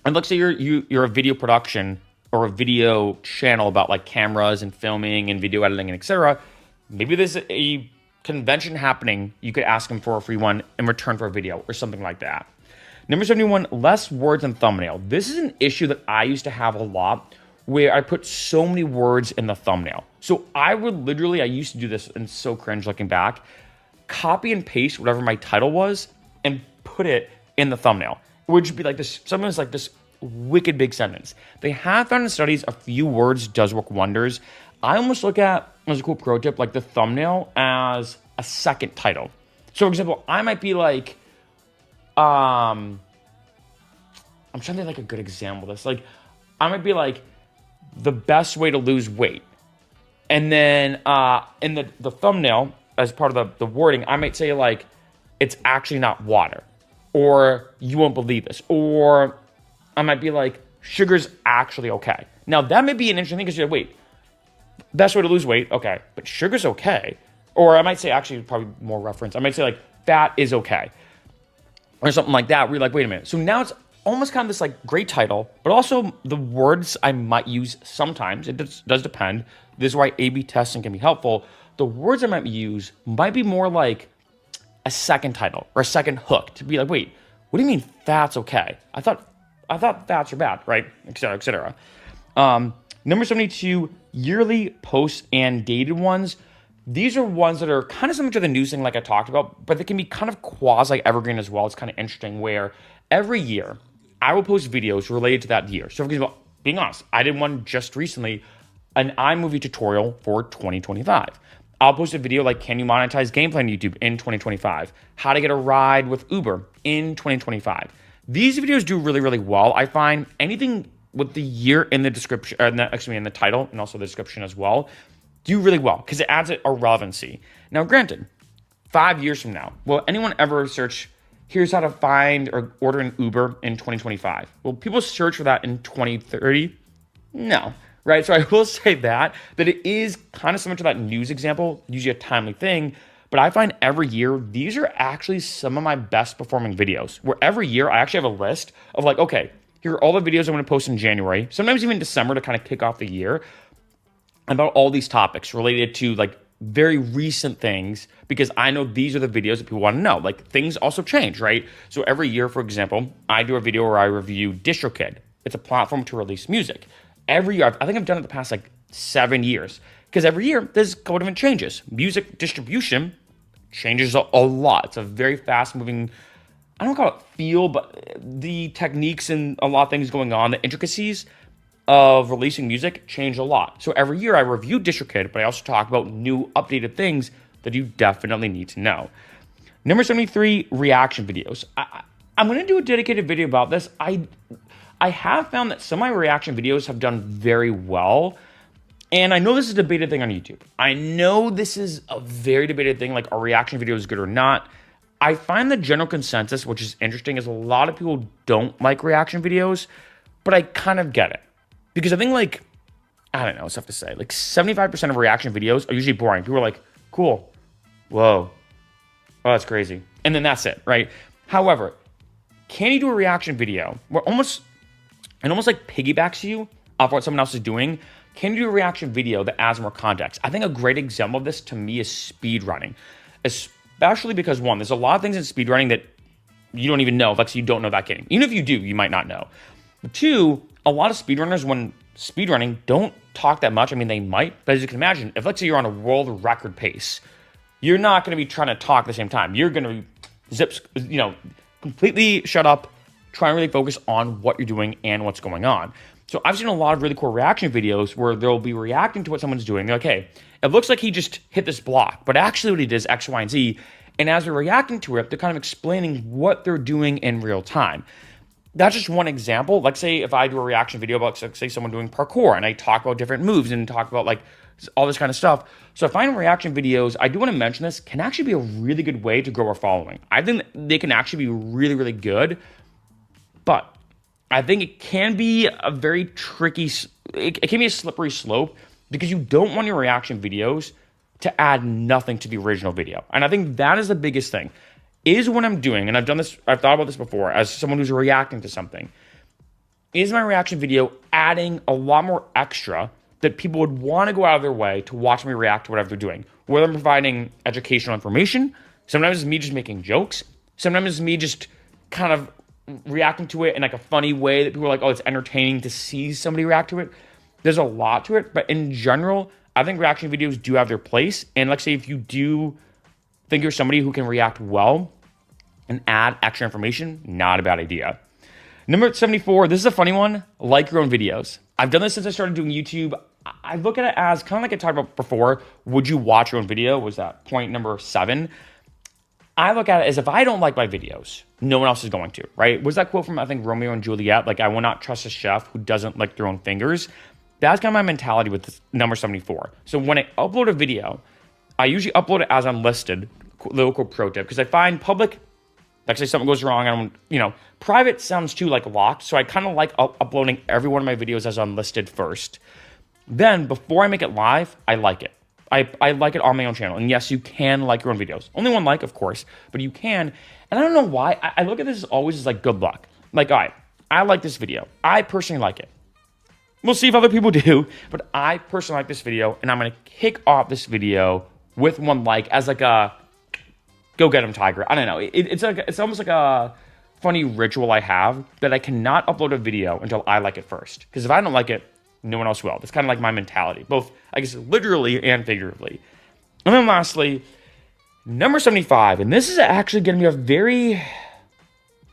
and let's say you're a video production or a video channel about like cameras and filming and video editing and etc. Maybe there's a convention happening. You could ask them for a free one in return for a video or something like that. Number 71, less words in thumbnail. This is an issue that I used to have a lot, where I put so many words in the thumbnail. So I used to do this, and so cringe looking back, copy and paste whatever my title was and put it in the thumbnail. It would just be like this, sometimes like this wicked big sentence. They have found in studies a few words does work wonders. I almost look at, as a cool pro tip, like the thumbnail as a second title. So for example, I might be like, I'm trying to think like a good example of this. Like, I might be like, the best way to lose weight. And then in the thumbnail, as part of the wording, I might say like, it's actually not water, or you won't believe this, or I might be like, sugar's actually okay. Now that may be an interesting thing because you're like, wait, best way to lose weight, okay, but sugar's okay. Or I might say, actually probably more reference, I might say like, fat is okay, or something like that, where you're like, wait a minute. So now it's almost kind of this like great title, but also the words I might use sometimes, it does depend. This is why A/B testing can be helpful. The words I might use might be more like a second title or a second hook to be like, wait, what do you mean fat's okay? I thought fats are bad, right? Et cetera, et cetera. Number 72, yearly posts and dated ones. These are ones that are kind of similar to the news thing like I talked about, but they can be kind of quasi-evergreen as well. It's kind of interesting where every year I will post videos related to that year. So for example, being honest, I did one just recently, an iMovie tutorial for 2025. I'll post a video like, can you monetize gameplay on YouTube in 2025? How to get a ride with Uber in 2025. These videos do really, really well. I find anything with the year in the description, in the title and also the description as well, do really well because it adds a relevancy. Now, granted, 5 years from now, will anyone ever search, here's how to find or order an Uber in 2025? Will people search for that in 2030? No. Right, so I will say that it is kind of similar to that news example, usually a timely thing, but I find every year, these are actually some of my best performing videos, where every year I actually have a list of like, okay, here are all the videos I'm gonna post in January, sometimes even December to kind of kick off the year, about all these topics related to like very recent things, because I know these are the videos that people wanna know. Like things also change, right? So every year, for example, I do a video where I review DistroKid. It's a platform to release music. Every year, I think I've done it the past like 7 years, because every year there's a couple different changes. Music distribution changes a lot. It's a very fast moving, I don't call it feel, but the techniques and a lot of things going on, the intricacies of releasing music change a lot. So every year I review DistroKid, but I also talk about new updated things that you definitely need to know. Number 73, reaction videos. I'm going to do a dedicated video about this. I have found that some of my reaction videos have done very well. And I know this is a debated thing on YouTube. I know this is a very debated thing, like are reaction videos good or not? I find the general consensus, which is interesting, is a lot of people don't like reaction videos, but I kind of get it. Because I think like, I don't know, it's tough to say, like 75% of reaction videos are usually boring. People are like, cool, whoa, oh, that's crazy. And then that's it, right? However, can you do a reaction video where almost like piggybacks you off what someone else is doing? Can you do a reaction video that adds more context? I think a great example of this to me is speedrunning, especially because one, there's a lot of things in speedrunning that you don't even know, like so you don't know that game. Even if you do, you might not know. But two, a lot of speedrunners when speedrunning don't talk that much. I mean, they might, but as you can imagine, if let's say you're on a world record pace, you're not going to be trying to talk at the same time. You're going to be completely shut up, try and really focus on what you're doing and what's going on. So I've seen a lot of really cool reaction videos where they'll be reacting to what someone's doing. They're like, hey, it looks like he just hit this block, but actually what he did is X, Y, and Z. And as they're reacting to it, they're kind of explaining what they're doing in real time. That's just one example. Like say if I do a reaction video about, say, someone doing parkour and I talk about different moves and talk about like all this kind of stuff. So I find reaction videos, I do want to mention this, can actually be a really good way to grow a following. I think they can actually be really, really good. But I think it can be a very tricky, it can be a slippery slope because you don't want your reaction videos to add nothing to the original video. And I think that is the biggest thing, is what I'm doing, and I've done this, I've thought about this before as someone who's reacting to something, is my reaction video adding a lot more extra that people would want to go out of their way to watch me react to whatever they're doing. Whether I'm providing educational information, sometimes it's me just making jokes, sometimes it's me just kind of reacting to it in like a funny way that people are like, oh, it's entertaining to see somebody react to it. There's a lot to it, but in general, I think reaction videos do have their place. And let's say if you do think you're somebody who can react well and add extra information, not a bad idea. Number 74, this is a funny one, like your own videos. I've done this since I started doing YouTube. I look at it as kind of like I talked about before, would you watch your own video? Was that point number 7? I look at it as if I don't like my videos, no one else is going to, right? Was that quote from, I think, Romeo and Juliet? Like, I will not trust a chef who doesn't lick their own fingers. That's kind of my mentality with this number 74. So when I upload a video, I usually upload it as unlisted, little cool pro tip, because I find public, like say something goes wrong, private sounds too like locked. So I kind of like uploading every one of my videos as unlisted first. Then before I make it live, I like it. I like it on my own channel. And yes, you can like your own videos. Only one like, of course, but you can. And I don't know why. I look at this as always as like good luck. Like, all right, I like this video. I personally like it. We'll see if other people do, but I personally like this video, and I'm going to kick off this video with one like as like a go get him, Tiger. I don't know. It's almost like a funny ritual I have that I cannot upload a video until I like it first. Because if I don't like it, no one else will. That's kind of like my mentality, both, I guess, literally and figuratively. And then lastly, number 75, and this is actually going to be a very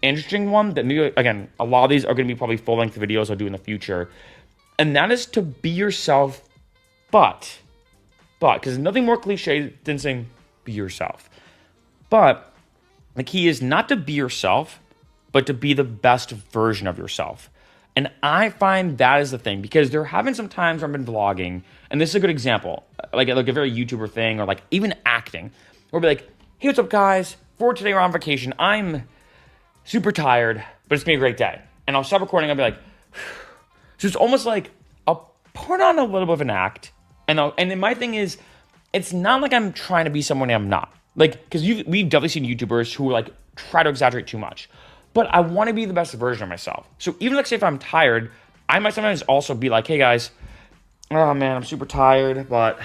interesting one that maybe, again, a lot of these are going to be probably full-length videos I'll do in the future, and that is to be yourself, but, because nothing more cliche than saying be yourself. But the key is not to be yourself, but to be the best version of yourself. And I find that is the thing, because there have been some times where I've been vlogging, and this is a good example, like a very YouTuber thing, or like even acting, where I'll be like, hey, what's up, guys? For today, we're on vacation. I'm super tired, but it's gonna be a great day. And I'll stop recording, I'll be like, so it's almost like I'll put on a little bit of an act, and then my thing is, it's not like I'm trying to be someone I'm not. Like, because we've definitely seen YouTubers who like try to exaggerate too much. But I want to be the best version of myself. So even like say if I'm tired, I might sometimes also be like, hey guys, oh man, I'm super tired, and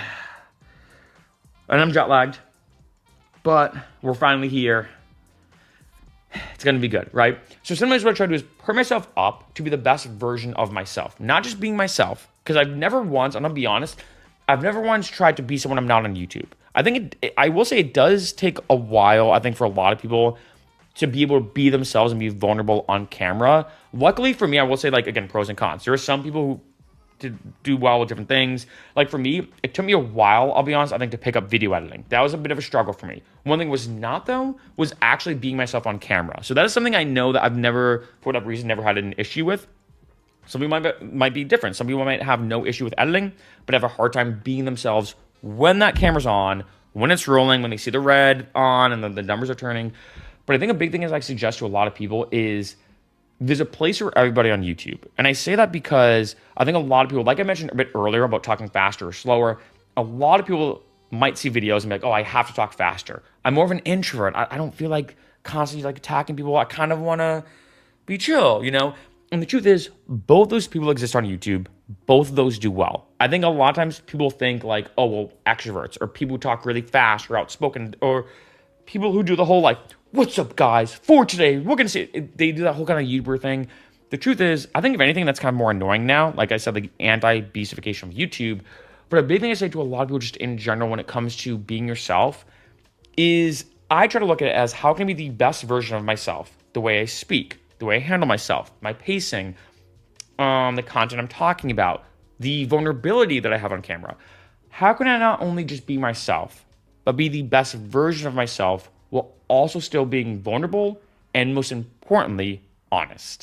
I'm jet lagged, but we're finally here. It's going to be good, right? So sometimes what I try to do is put myself up to be the best version of myself, not just being myself. Because I'm going to be honest, I've never once tried to be someone I'm not on YouTube. I think I will say it does take a while, I think, for a lot of people to be able to be themselves and be vulnerable on camera. Luckily for me, I will say, like, again, pros and cons. There are some people who do well with different things. Like for me, it took me a while, I'll be honest, I think, to pick up video editing. That was a bit of a struggle for me. One thing was not, though, was actually being myself on camera. So that is something I know that I've never, for whatever reason, never had an issue with. Some people might be different. Some people might have no issue with editing, but have a hard time being themselves when that camera's on, when it's rolling, when they see the red on and the numbers are turning. But I think a big thing is I suggest to a lot of people is there's a place for everybody on YouTube. And I say that because I think a lot of people, like I mentioned a bit earlier about talking faster or slower, a lot of people might see videos and be like, oh, I have to talk faster. I'm more of an introvert. I don't feel like constantly like attacking people. I kind of want to be chill, you know? And the truth is, both those people exist on YouTube. Both of those do well. I think a lot of times people think like, oh, well, extroverts or people who talk really fast or outspoken or people who do the whole like, what's up, guys? For today, we're going to see it. They do that whole kind of YouTuber thing. The truth is, I think if anything, that's kind of more annoying now. Like I said, like anti-beastification of YouTube. But a big thing I say to a lot of people just in general when it comes to being yourself is I try to look at it as how can I be the best version of myself? The way I speak, the way I handle myself, my pacing, the content I'm talking about, the vulnerability that I have on camera. How can I not only just be myself, but be the best version of myself while also still being vulnerable and, most importantly, honest?